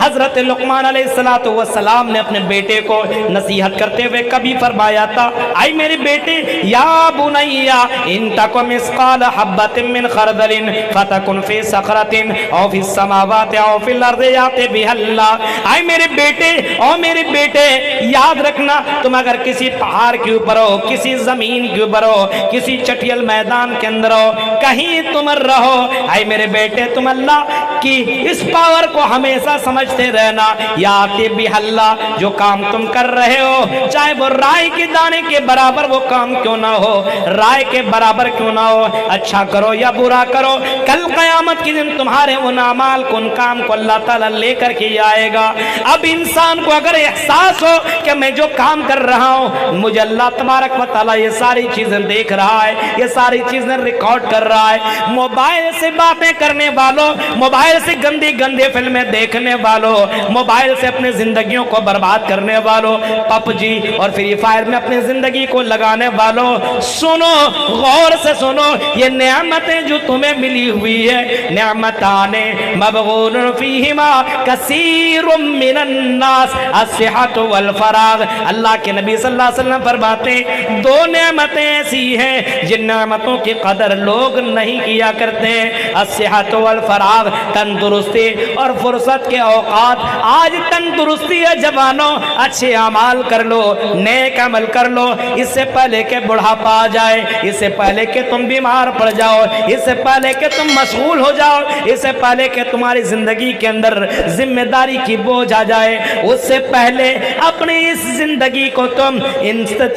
حضرت لقمان علیہ السلام نے اپنے بیٹے کو نصیحت کرتے ہوئے کبھی فرمایا تھا، آئی میرے بیٹے، یا بنیا ان تک مثقال حبۃ من خردل فتکن فی صخرۃ او فی السماوات او فی الارض یأتی بہ اللہ۔ آئی میرے بیٹے، او میرے بیٹے، یاد رکھنا تم اگر کسی پہاڑ کے اوپر ہو، کسی زمین کے اوپر ہو، کسی چٹیل میدان کے اندر ہو، کہیں تم رہو، آئی میرے بیٹے تم اللہ کی اس پاور کو ہمیشہ سمجھتے رہنا، یأتی بہ اللہ، جو کام تم کر رہے ہو چاہے وہ رائے کے دانے کے برابر وہ کام کیوں نہ ہو، رائے کے برابر کیوں نہ ہو، اچھا کرو یا برا کرو، کل قیامت کے دن تمہارے ان اعمال کو، ان کام کو اللہ تعالیٰ لے کر کے آئے گا۔ اب انسان کو اگر احساس ہو کہ میں جو کام کر رہا ہوں مجھے اللہ تبارک و تعالیٰ یہ ساری چیزیں دیکھ رہا ہے، یہ ساری چیزیں ریکارڈ کر رہا ہے، موبائل سے باتیں کرنے والوں، موبائل سے گندی گندی فلمیں دیکھنے والوں، موبائل سے اپنے زندگیوں کو برباد کرنے والوں، پب جی اور فری فائر میں اپنی زندگی کو لگانے والوں، سنو، غور سے سنو، یہ نعمتیں جو تمہیں ملی ہوئی ہے، نعمتان مبغون فیہما کثیر من الناس الصحت والفراغ۔ اللہ کے نبی صلی اللہ علیہ وسلم فرماتے ہیں دو نعمتیں ایسی ہیں جن نعمتوں کی قدر لوگ نہیں کیا کرتے ہیں، الصحت والفراغ، تندرستی اور فرصت کے اوقات۔ آج تندرستی ہے جوانوں، اچھے اعمال کر لو، نیک عمل کر لو، اس سے پہلے کہ بڑھاپا آ جائے، اس سے پہلے کہ تم بیمار پڑ جاؤ، اس سے پہلے کہ تم مشغول ہو جاؤ، اس سے پہلے کہ تمہاری زندگی کے اندر ذمہ داری کی بوجھ آ جائے، اس سے پہلے اپنی اس زندگی کو تم،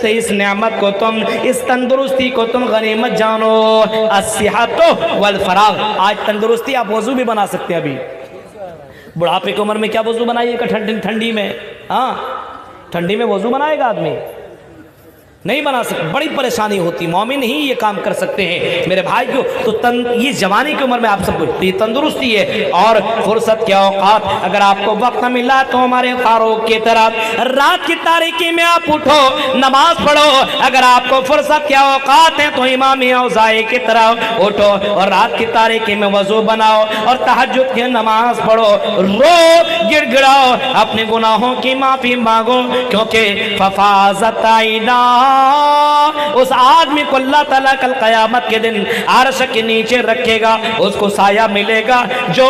اس نعمت کو تم، اس تندرستی کو تم غنیمت جانو۔ الصحت والفراغ، آج تندرستی آپ وضو بھی بنا سکتے ہیں، ابھی بڑھاپے کی عمر میں کیا وضو بنائیے گا ٹھنڈی میں؟ ہاں ٹھنڈی میں وضو بنائے گا آدمی؟ نہیں بنا سکتے، بڑی پریشانی ہوتی، مومن ہی یہ کام کر سکتے ہیں میرے بھائیو۔ تو یہ جوانی کی عمر میں آپ سب کو یہ تندرستی ہے اور فرصت کے اوقات۔ اگر آپ کو وقت ملا تو ہمارے فاروق کی طرح رات کی تاریکی میں آپ اٹھو، نماز پڑھو، اگر آپ کو فرصت کے اوقات ہیں تو امام اوزاعی کی طرح اٹھو اور رات کی تاریکی میں وضو بناؤ اور تہجد کی نماز پڑھو، رو گڑ گڑاؤ، اپنے گناہوں کی معافی مانگو، کیونکہ ففازت عینا، اس آدمی کو اللہ تعالیٰ کل قیامت کے دن عرش کے نیچے رکھے گا، اس کو سایہ ملے گا، جو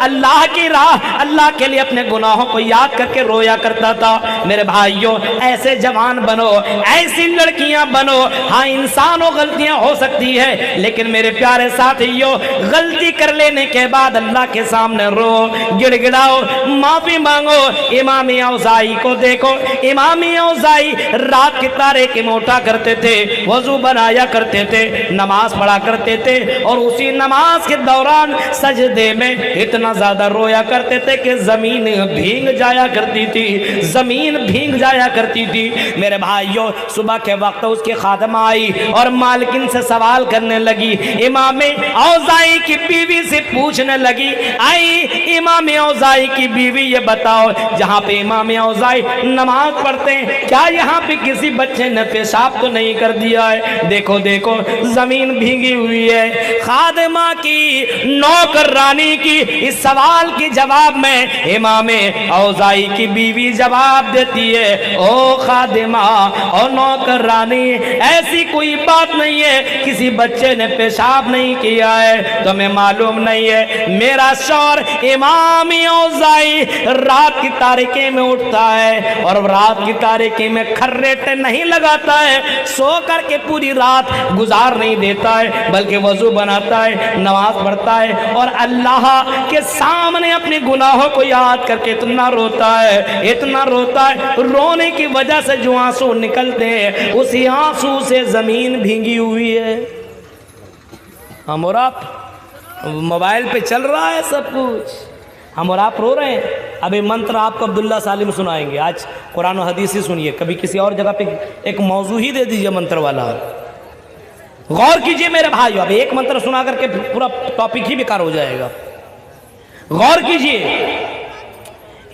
اللہ کی راہ، اللہ کے لیے اپنے گناہوں کو یاد کر کے رویا کرتا تھا۔ میرے بھائیوں، ایسے جوان بنو، ایسی لڑکیاں بنو۔ ہاں انسانوں غلطیاں ہو سکتی ہے، لیکن میرے پیارے ساتھیوں، غلطی کر لینے کے بعد اللہ کے سامنے رو، گڑ گڑاؤ، معافی مانگو۔ امام اوزاعی کو دیکھو، امام اوزاعی رات کی تاریکی میں اٹھا کرتے تھے، وضو بنایا کرتے تھے، نماز پڑھا کرتے تھے، اور اسی نماز کے دوران سجدے میں اتنا زیادہ رویا کرتے تھے کہ زمین بھیگ جایا کرتی تھی، زمین بھیگ جایا کرتی تھی۔ میرے بھائیوں، صبح کے وقت اس کی خادمہ آئی اور مالکن سے سوال کرنے لگی، امام اوزاعی کی بیوی سے پوچھنے لگی، آئی امام اوزاعی کی بیوی یہ بتاؤ، جہاں پہ امام اوزاعی نماز پڑھتے ہیں کیا یہاں پہ کسی بچے نے پیشاب تو نہیں کر دیا ہے؟ دیکھو دیکھو زمین بھیگی ہوئی ہے۔ خادمہ کی، نوکرانی کی اس سوال کی جواب میں امام اوزاعی کی بیوی جواب دیتی ہے، او خادمہ اور نوکرانی، ایسی کوئی بات نہیں ہے، کسی بچے نے پیشاب نہیں کیا ہے، تمہیں معلوم نہیں ہے میرا شوہر امام اوزاعی رات کی تاریکی میں اٹھتا ہے اور رات کی تاریکی میں کھریٹے نہیں لگاتا ہے، سو کر کے پوری رات گزار نہیں دیتا ہے، بلکہ وضو بناتا ہے، نماز پڑھتا ہے اور اللہ کے سامنے اپنے گناہوں کو یاد کر کے اتنا روتا ہے، اتنا روتا ہے، رونے کی وجہ سے جو آنسو نکلتے ہیں اسی آنسو سے زمین بھیگی ہوئی ہے۔ ہم اور آپ موبائل پہ چل رہا ہے سب کچھ، ہم اور آپ رو رہے ہیں۔ ابھی منتر آپ کو عبداللہ سالم سنائیں گے، آج قرآن و حدیث ہی سنیے، کبھی کسی اور جگہ پہ ایک موضوع ہی دے دیجئے منتر والا۔ غور کیجئے میرے بھائیو، اب ایک منتر سنا کر کے پورا ٹاپک ہی بیکار ہو جائے گا۔ غور کیجئے،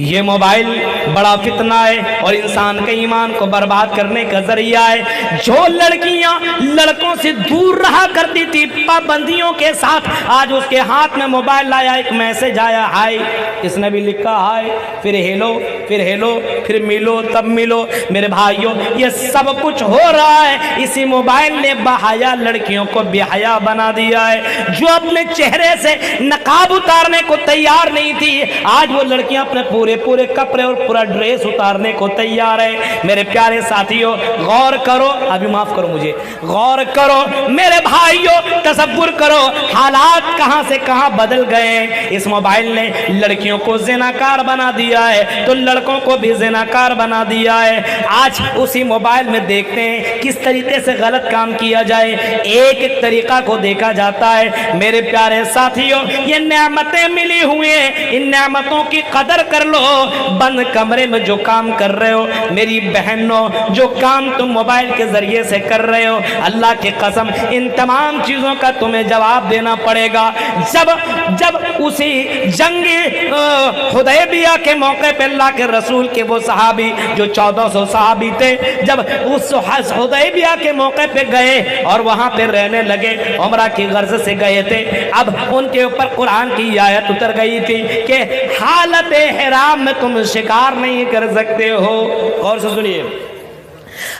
یہ موبائل بڑا فتنہ ہے اور انسان کے ایمان کو برباد کرنے کا ذریعہ ہے۔ جو لڑکیاں لڑکوں سے دور رہا کرتی تھی پابندیوں کے ساتھ، آج اس کے ہاتھ میں موبائل آیا، ایک میسج آیا، ہائے، اس نے بھی لکھا ہائے، پھر ہیلو، پھر ہیلو، پھر ملو، تب ملو۔ میرے بھائیوں، یہ سب کچھ ہو رہا ہے اسی موبائل نے باحیا لڑکیوں کو بے حیا بنا دیا ہے۔ جو اپنے چہرے سے نقاب اتارنے کو تیار نہیں تھی، آج وہ لڑکیاں اپنے پورے کپڑے اور پورا ڈریس اتارنے کو تیار ہے۔ میرے پیارے ساتھیوں، غور کرو، ابھی معاف کرو مجھے، غور کرو میرے بھائیوں، تصور کرو حالات کہاں سے کہاں بدل گئے ہیں۔ اس موبائل نے لڑکیوں کو زناکار بنا دیا ہے تو لڑکوں کو بھی زناکار بنا دیا ہے۔ آج اسی موبائل میں دیکھتے ہیں کس طریقے سے غلط کام کیا جائے، ایک ایک طریقہ کو دیکھا جاتا ہے۔ میرے پیارے ساتھیوں، یہ نعمتیں ملی ہوئی ہیں، ان نعمتوں کی قدر کر لو۔ بند کمرے میں جو کام کر رہے ہو میری بہنوں، جو کام تم موبائل کے ذریعے سے کر رہے ہو، اللہ کی قسم ان تمام چیزوں کا تمہیں جواب دینا پڑے گا۔ جب اسی جنگ حدیبیہ کے موقع پہ اللہ کے رسول کے وہ صحابی جو 1400 صحابی تھے، جب اس حدیبیہ کے موقع پہ گئے اور وہاں پہ رہنے لگے، عمرہ کی غرض سے گئے تھے، اب ان کے اوپر قرآن کی آیت اتر گئی تھی کہ حالت احرام میں تم شکار نہیں کر سکتے ہو۔ غور سے سنیے،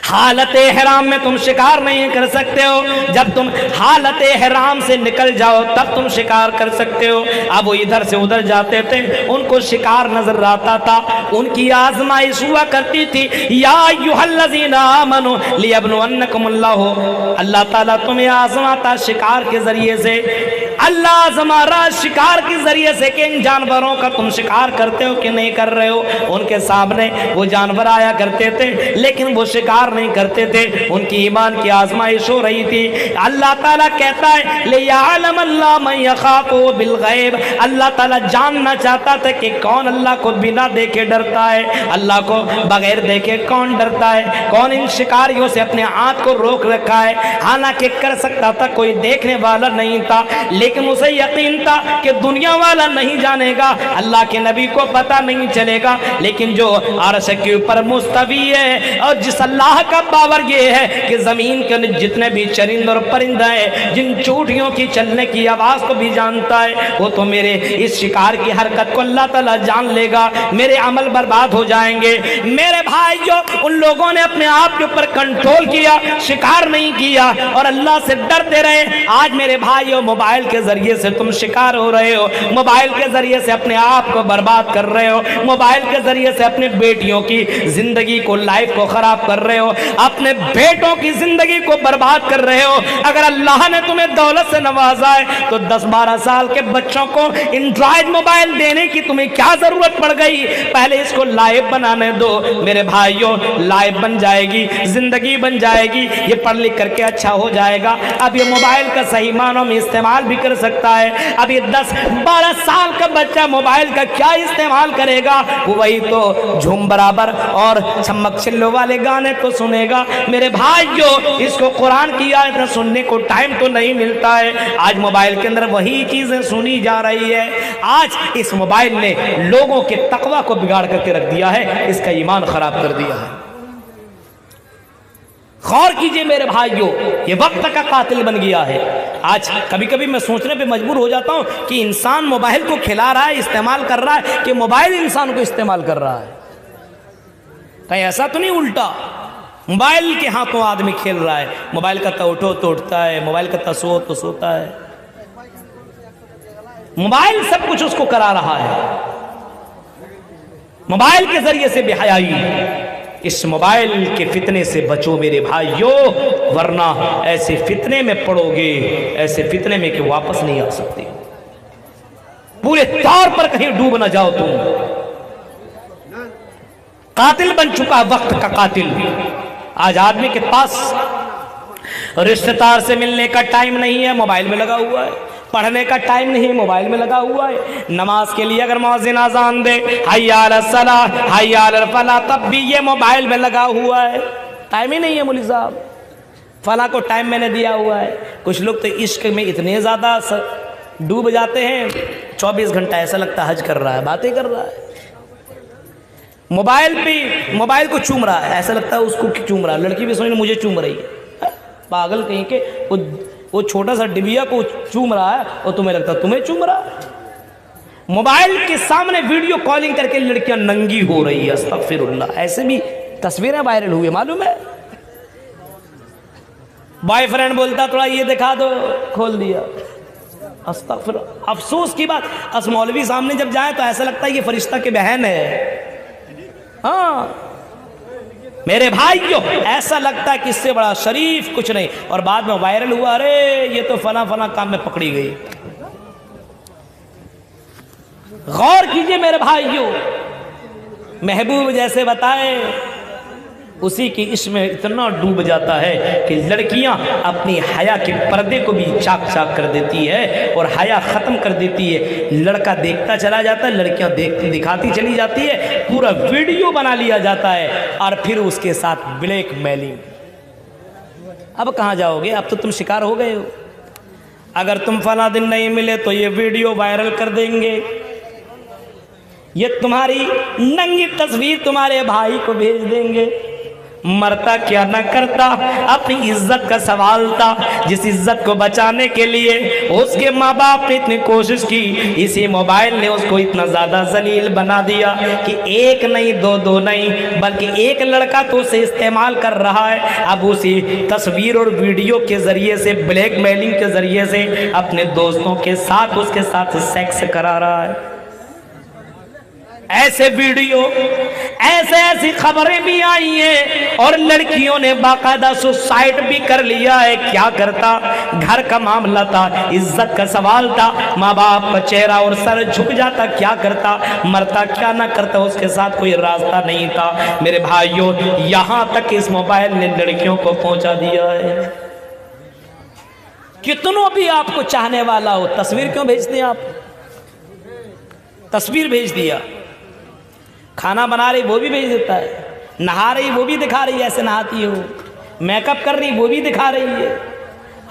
حالت احرام میں تم شکار نہیں کر سکتے ہو، جب تم حالت احرام سے نکل جاؤ تب تم شکار کر سکتے ہو۔ اب وہ ادھر سے ادھر جاتے تھے، ان کو شکار نظر آتا تھا، ان کی آزمائش ہوا کرتی تھی۔ یا ایھا الذین آمنوا لیبلونکم اللہ تعالیٰ تمہیں آزماتا شکار کے ذریعے سے، اللہ آزما رہا شکار کے ذریعے سے کہ ان جانوروں کا تم شکار کرتے ہو کہ نہیں کر رہے ہو۔ ان کے سامنے وہ جانور آیا کرتے تھے لیکن وہ شکار نہیں کرتے تھے، ان کی ایمان کی آزمائش ہو رہی تھی۔ اللہ تعالیٰ کہتا ہے لِيَعْلَمَ اللَّهُ مَن يَخَافُهُ بِالْغَيْبِ، اللہ تعالیٰ جاننا چاہتا تھا کہ کون اللہ کو بنا دیکھے ڈرتا ہے، اللہ کو بغیر دیکھے کون ڈرتا ہے، کون ان شکاریوں سے اپنے آنکھ کو روک رکھا ہے۔ حالانکہ کر سکتا تھا، کوئی دیکھنے والا نہیں تھا، لیکن اسے یقین تھا کہ دنیا والا نہیں جانے گا، اللہ کے نبی کو پتہ نہیں چلے گا، لیکن جو عرش کے اوپر مستوی ہے اور جس اللہ کا پاور یہ ہے کہ زمین کے جتنے بھی چرند اور پرندہ ہیں، جن چوٹیوں کی چلنے کی آواز کو بھی جانتا ہے، وہ تو میرے اس شکار کی حرکت کو اللہ تعالیٰ جان لے گا، میرے عمل برباد ہو جائیں گے۔ میرے بھائیو، ان لوگوں نے اپنے آپ کے اوپر کنٹرول کیا، شکار نہیں کیا اور اللہ سے ڈرتے رہے۔ آج میرے بھائیو، موبائل کے ذریعے سے تم شکار ہو رہے ہو، موبائل کے ذریعے سے اپنے آپ کو برباد کر رہے ہو، موبائل کے ذریعے سے اپنے بیٹیوں کی زندگی کو، لائف کو خراب کر رہے ہو، اپنے بیٹوں کی زندگی کو برباد کر رہے ہو۔ اگر اللہ نے تمہیں دولت سے نوازا ہے تو 10-12 سال کے بچوں کو اینڈرائیڈ موبائل دینے کی تمہیں کیا ضرورت پڑ گئی؟ پہلے اس کو لائف بنانے دو میرے بھائیوں، لائف بن جائے گی، زندگی بن جائے گی، یہ پڑھ لکھ کر کے اچھا ہو جائے گا، اب یہ موبائل کا صحیح معنوں میں استعمال بھی کر سکتا ہے۔ اب یہ 10-12 سال کا بچہ موبائل کا کیا استعمال کرے گا؟ وہی تو جھوم برابر اور چھمک چھلو والے گانے تو سنے گا۔ میرے بھائیو، اس کو قرآن کی آیتیں سننے کو ٹائم تو نہیں ملتا ہے، آج موبائل کے اندر وہی چیزیں سنی جا رہی ہے۔ آج اس موبائل نے لوگوں کے تقوی کو بگاڑ کر کے رکھ دیا ہے، اس کا ایمان خراب کر دیا ہے۔ غور کیجئے میرے بھائیو، یہ وقت کا قاتل بن گیا ہے۔ آج کبھی کبھی میں سوچنے پہ مجبور ہو جاتا ہوں کہ انسان موبائل کو کھلا رہا ہے، استعمال کر رہا ہے، کہ موبائل انسان کو استعمال کر رہا ہے؟ کہیں ایسا تو نہیں الٹا؟ موبائل کے ہاتھوں آدمی کھیل رہا ہے، موبائل کا تا اٹھو تو اٹھتا ہے، موبائل کا تا سو تو سوتا ہے، موبائل سب کچھ اس کو کرا رہا ہے۔ موبائل کے ذریعے سے بے حیائی، اس موبائل کے فتنے سے بچو میرے بھائیو، ورنہ ایسے فتنے میں پڑو گے، ایسے فتنے میں کہ واپس نہیں آ سکتے، پورے طور پر کہیں ڈوب نہ جاؤ تم۔ قاتل بن چکا، وقت کا قاتل۔ آج آدمی کے پاس رشتہ دار سے ملنے کا ٹائم نہیں ہے، موبائل میں لگا ہوا ہے، پڑھنے کا ٹائم نہیں، موبائل میں لگا ہوا ہے، نماز کے لیے اگر مؤذن اذان دے حی علی الصلاۃ حی علی الفلاح تب بھی یہ موبائل میں لگا ہوا ہے، ٹائم ہی نہیں ہے مولوی صاحب، فلاں کو ٹائم میں نے دیا ہوا ہے۔ کچھ لوگ تو عشق میں اتنے زیادہ ڈوب جاتے ہیں، 24 گھنٹہ ایسا لگتا ہے حج کر رہا ہے، باتیں کر رہا ہے۔ موبائل کو چوم رہا ہے، ایسا لگتا ہے اس کو چوم رہا ہے، لڑکی بھی سمجھ مجھے چوم رہی ہے، پاگل کہیں کہ وہ چھوٹا سا ڈبیا کو چوم رہا ہے اور تمہیں لگتا ہے تمہیں چوم رہا ہے۔ موبائل کے سامنے ویڈیو کالنگ کر کے لڑکیاں ننگی ہو رہی ہے، استغفر اللہ، ایسے بھی تصویریں وائرل ہوئی معلوم ہے۔ بوائے فرینڈ بولتا تھوڑا یہ دکھا دو، کھول دیا، استغفر۔ افسوس کی بات، اس مولوی سامنے جب جائیں تو ایسا لگتا ہے یہ فرشتہ کی بہن ہے، ہاں میرے بھائیو، ایسا لگتا ہے کہ اس سے بڑا شریف کچھ نہیں، اور بعد میں وائرل ہوا، ارے یہ تو فلاں فلاں کام میں پکڑی گئی۔ غور کیجئے میرے بھائیو، محبوب جیسے بتائے اسی کی عشق میں اتنا ڈوب جاتا ہے کہ لڑکیاں اپنی حیا کے پردے کو بھی چاک چاک کر دیتی ہے اور حیا ختم کر دیتی ہے۔ لڑکا دیکھتا چلا جاتا ہے، لڑکیاں دکھاتی چلی جاتی ہے، پورا ویڈیو بنا لیا جاتا ہے اور پھر اس کے ساتھ بلیک میلنگ۔ اب کہاں جاؤ گے؟ اب تو تم شکار ہو گئے ہو، اگر تم فلاں دن نہیں ملے تو یہ ویڈیو وائرل کر دیں گے، یہ تمہاری ننگی تصویر تمہارے بھائی کو بھیج دیں گے۔ مرتا کیا نہ کرتا، اپنی عزت کا سوال تھا، جس عزت کو بچانے کے لیے اس کے ماں باپ نے اتنی کوشش کی، اسی موبائل نے اس کو اتنا زیادہ ذلیل بنا دیا کہ ایک نہیں دو نہیں بلکہ ایک لڑکا تو اسے استعمال کر رہا ہے، اب اسی تصویر اور ویڈیو کے ذریعے سے، بلیک میلنگ کے ذریعے سے اپنے دوستوں کے ساتھ اس کے ساتھ سیکس کرا رہا ہے۔ ایسے ویڈیو، ایسی خبریں بھی آئی ہیں اور لڑکیوں نے باقاعدہ سوسائڈ بھی کر لیا ہے۔ کیا کرتا؟ گھر کا معاملہ تھا، عزت کا سوال تھا، ماں باپ کا چہرہ اور سر جھک جاتا، کیا کرتا؟ مرتا کیا نہ کرتا، اس کے ساتھ کوئی راستہ نہیں تھا۔ میرے بھائیوں، یہاں تک اس موبائل نے لڑکیوں کو پہنچا دیا ہے۔ کتنوں بھی آپ کو چاہنے والا ہو، تصویر کیوں بھیجتے ہیں آپ؟ تصویر بھیج دیا، کھانا بنا رہی وہ بھی بھیج دیتا ہے، نہا رہی وہ بھی دکھا رہی ہے ایسے نہاتی ہو، میک اپ کر رہی وہ بھی دکھا رہی ہے۔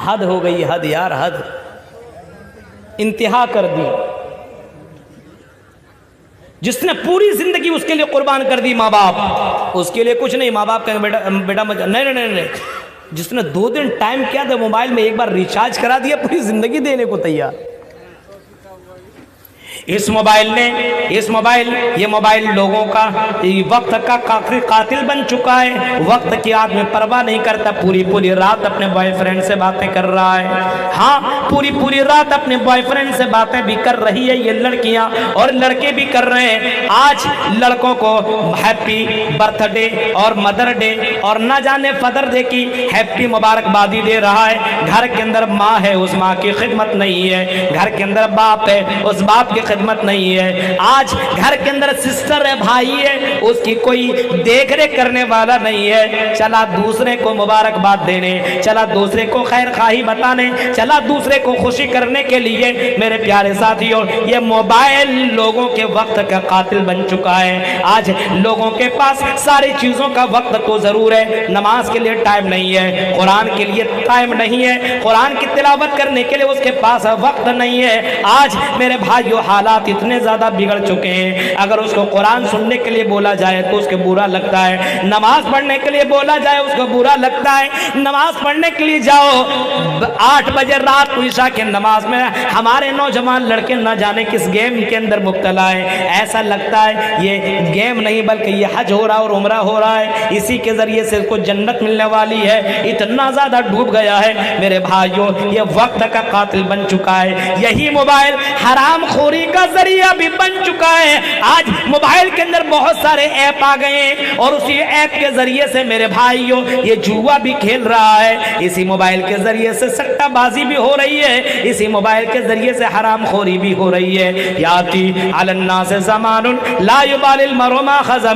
حد ہو گئی، حد یار، حد، انتہا کر دی۔ جس نے پوری زندگی اس کے لیے قربان کر دی، ماں باپ، اس کے لیے کچھ نہیں، ماں باپ کہیں بیٹا نہیں، جس نے 2 دن ٹائم کیا تھا موبائل میں، ایک بار ریچارج کرا دیا، پوری زندگی دینے کو تیار۔ یہ موبائل لوگوں کا وقت کا قاتل بن چکا ہے، وقت کی آدمی پرواہ نہیں کرتا، پوری رات اپنے بوائے فرینڈ سے باتیں کر رہا ہے، ہاں پوری رات اپنے بوائے فرینڈ سے باتیں بھی کر رہی ہے یہ لڑکیاں، اور لڑکے بھی کر رہے ہیں۔ آج لڑکوں کو ہیپی برتھ ڈے اور مدر ڈے اور نہ جانے فادر ڈے کی ہیپی مبارکبادی دے رہا ہے۔ گھر کے اندر ماں ہے، اس ماں کی خدمت نہیں ہے، گھر کے اندر باپ ہے، اس باپ کی خدمت نہیں ہے، آج گھر کے اندر سسٹر ہے، بھائی ہے، اس کی کوئی دیکھ ریکھ کرنے والا نہیں ہے، چلا دوسرے کو مبارکباد دینے، چلا دوسرے کو خیر خواہی بتانے، چلا دوسرے کو خوشی کرنے کے لیے۔ میرے پیارے ساتھیوں، یہ موبائل لوگوں کے وقت کا قاتل بن چکا ہے۔ آج لوگوں کے پاس ساری چیزوں کا وقت تو ضرور ہے، نماز کے لیے ٹائم نہیں ہے، قرآن کے لیے ٹائم نہیں ہے، قرآن کی تلاوت کرنے کے لیے اس کے پاس وقت نہیں ہے۔ آج میرے بھائیوں، حالات اتنے زیادہ بگڑ چکے ہیں، اگر اس کو قرآن سننے کے لیے بولا جائے تو اس کو برا لگتا ہے، نماز پڑھنے کے لیے بولا جائے اس کو برا لگتا ہے۔ نماز پڑھنے کے لیے جاؤ 8 بجے رات کو عشاء کی نماز میں، ہمارے نوجوان لڑکے نہ جانے کس گیم کے اندر مبتلا ہے، ایسا لگتا ہے یہ گیم نہیں بلکہ یہ حج ہو رہا اور عمرہ ہو رہا ہے، اسی کے ذریعے سے اس کو جنت ملنے والی ہے، اتنا زیادہ ڈوب گیا ہے۔ میرے بھائیوں، یہ وقت کا قاتل بن چکا ہے، یہی موبائل حرام خوری کا ذریعہ بھی بن چکا ہے۔ آج موبائل کے اندر بہت سارے ایپ آ گئے ہیں اور اسی ایپ کے ذریعے سے میرے بھائیوں یہ جوا بھی کھیل رہا ہے، اسی موبائل کے ذریعے سے سٹہ بازی بھی ہو رہی ہے، اسی موبائل کے ذریعے سے حرام خوری بھی ہو رہی ہے۔ یاتی علی الناس زمان لا یبالی المرء ما اخذ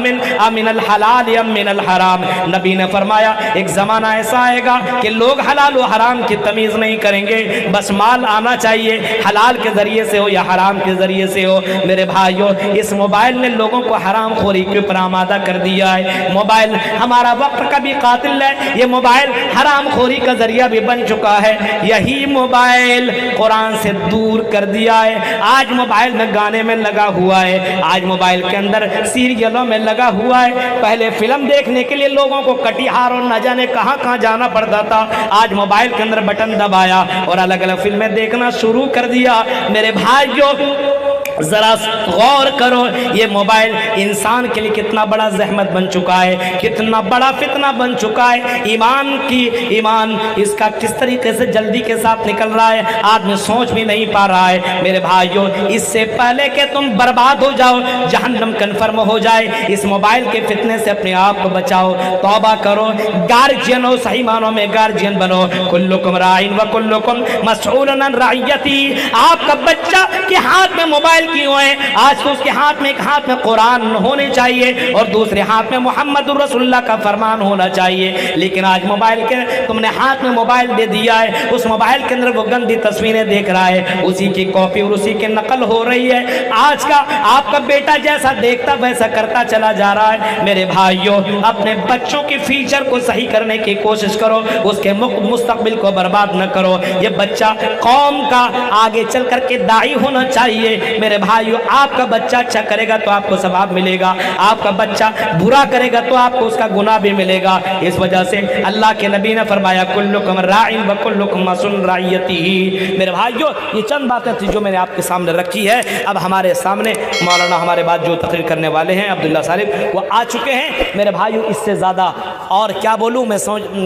من الحلال ام من الحرام، نبی نے فرمایا ایک زمانہ ایسا آئے گا کہ لوگ حلال و حرام کی تمیز نہیں کریں گے، بس مال آنا چاہیے، حلال کے ذریعے سے ہو یا حرام کے ذریعے ذریعے سے ہو۔ میرے بھائیوں اس موبائل نے لوگوں کو حرام خوری کے اوپر آمادہ کر دیا ہے۔ موبائل ہمارا وقت کا بھی قاتل ہے، یہ موبائل حرام خوری کا ذریعہ بھی بن چکا ہے۔ یہی موبائل قرآن سے دور کر دیا ہے۔ آج موبائل میں گانے میں لگا ہوا ہے، آج موبائل کے اندر سیریلوں میں لگا ہوا ہے۔ پہلے فلم دیکھنے کے لیے لوگوں کو کٹیہار اور نہ جانے کہاں کہاں جانا پڑتا تھا، آج موبائل کے اندر بٹن دبایا اور الگ الگ فلمیں دیکھنا شروع کر دیا۔ میرے بھائیوں ذرا غور کرو، یہ موبائل انسان کے لیے کتنا بڑا زحمت بن چکا ہے، کتنا بڑا فتنہ بن چکا ہے۔ ایمان اس کا کس طریقے سے جلدی کے ساتھ نکل رہا ہے، آدمی سوچ بھی نہیں پا رہا ہے۔ میرے بھائیوں اس سے پہلے کہ تم برباد ہو جاؤ، جہنم کنفرم ہو جائے، اس موبائل کے فتنے سے اپنے آپ کو بچاؤ، توبہ کرو، گارجین ہو، صحیح معنوں میں گارجین بنو۔ کلکم راعٍ وکلکم مسئول عن رعیتہ۔ آپ کا بچہ کے ہاتھ میں موبائل کیوں ہے؟ آج تو اس کے ہاتھ میں ایک ہاتھ میں قرآن ہونے چاہیے اور دوسرے ہاتھ میں محمد رسول اللہ کا فرمان ہونا چاہیے، لیکن آج موبائل کے تم نے ہاتھ میں موبائل دے دیا ہے، اس موبائل کے اندر وہ گندی تصویریں دیکھ رہا ہے، اسی کی کاپی اور اسی کی نقل ہو رہی ہے۔ آج کا آپ کا بیٹا جیسا دیکھتا ویسا کرتا چلا جا رہا ہے۔ میرے بھائیوں اپنے بچوں کی فیچر کو صحیح کرنے کی کوشش کرو، اس کے مستقبل کو برباد نہ کرو۔ یہ بچہ قوم کا آگے چل کر کے داعی ہونا چاہیے۔ میرے بھائیو آپ کا بچہ اچھا کرے گا تو آپ کو ثواب ملے گا، آپ کا بچہ برا کرے گا تو آپ کو اس کا گناہ بھی ملے گا۔ اس وجہ سے اللہ کے نبی نے فرمایا کلکم راعٍ وکلکم مسئول عن رعیتہ۔ میرے بھائیو یہ چند باتیں تھی جو میں نے آپ کے سامنے رکھی ہے۔ اب ہمارے سامنے مولانا ہمارے بعد جو تقریر کرنے والے ہیں عبداللہ صالح وہ آ چکے ہیں۔ میرے بھائیو اس سے زیادہ اور کیا بولوں، میں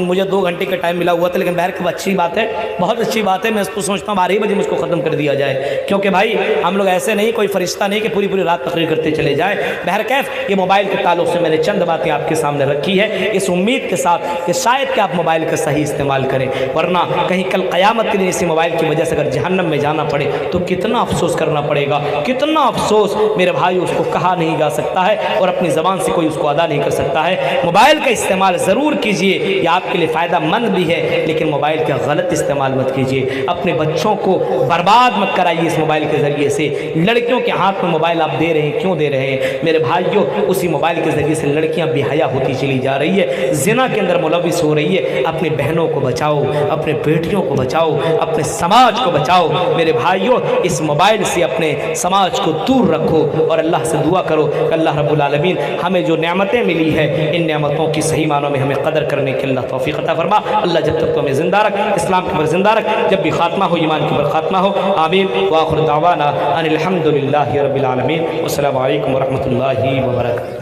مجھے 2 گھنٹے کا ٹائم ملا ہوا تھا، لیکن بہرکیف اچھی بات ہے، بہت اچھی بات ہے۔ میں اس کو سوچتا ہوں 12 بجے مجھ کو ختم کر دیا جائے، کیونکہ بھائی ہم لوگ ایسے نہیں، کوئی فرشتہ نہیں کہ پوری رات تقریر کرتے چلے جائے۔ بہرکیف یہ موبائل کے تعلق سے میں نے چند باتیں آپ کے سامنے رکھی ہے، اس امید کے ساتھ کہ شاید کہ آپ موبائل کا صحیح استعمال کریں، ورنہ کہیں کل قیامت کے دن اسی موبائل کی وجہ سے اگر جہنم میں جانا پڑے تو کتنا افسوس کرنا پڑے گا، کتنا افسوس میرے بھائی، اس کو کہا نہیں جا سکتا ہے اور اپنی زبان سے کوئی اس کو ادا نہیں کر سکتا ہے۔ موبائل کا استعمال ضرور کیجئے، یہ آپ کے لیے فائدہ مند بھی ہے، لیکن موبائل کا غلط استعمال مت کیجئے۔ اپنے بچوں کو برباد مت کرائیے اس موبائل کے ذریعے سے۔ لڑکیوں کے ہاتھ میں موبائل آپ دے رہے ہیں، کیوں دے رہے ہیں میرے بھائیوں؟ اسی موبائل کے ذریعے سے لڑکیاں بے حیا ہوتی چلی جا رہی ہے، زنا کے اندر ملوث ہو رہی ہے۔ اپنی بہنوں کو بچاؤ، اپنے بیٹیوں کو بچاؤ، اپنے سماج کو بچاؤ۔ میرے بھائیوں اس موبائل سے اپنے سماج کو دور رکھو اور اللہ سے دعا کرو کہ اللہ رب العالمین ہمیں جو نعمتیں ملی ہیں ان نعمتوں کی صحیح معنوں میں ہمیں قدر کرنے کی اللہ توفیق عطا فرما۔ اللہ جب تک تو ہمیں زندہ رکھ، اسلام کے اوپر زندہ رکھ، جب بھی خاتمہ ہو ایمان کے اوپر خاتمہ ہو، آمین۔ وآخر دعوانا ان الحمد للہ رب العالمین۔ والسلام علیکم ورحمۃ اللہ وبرکاتہ۔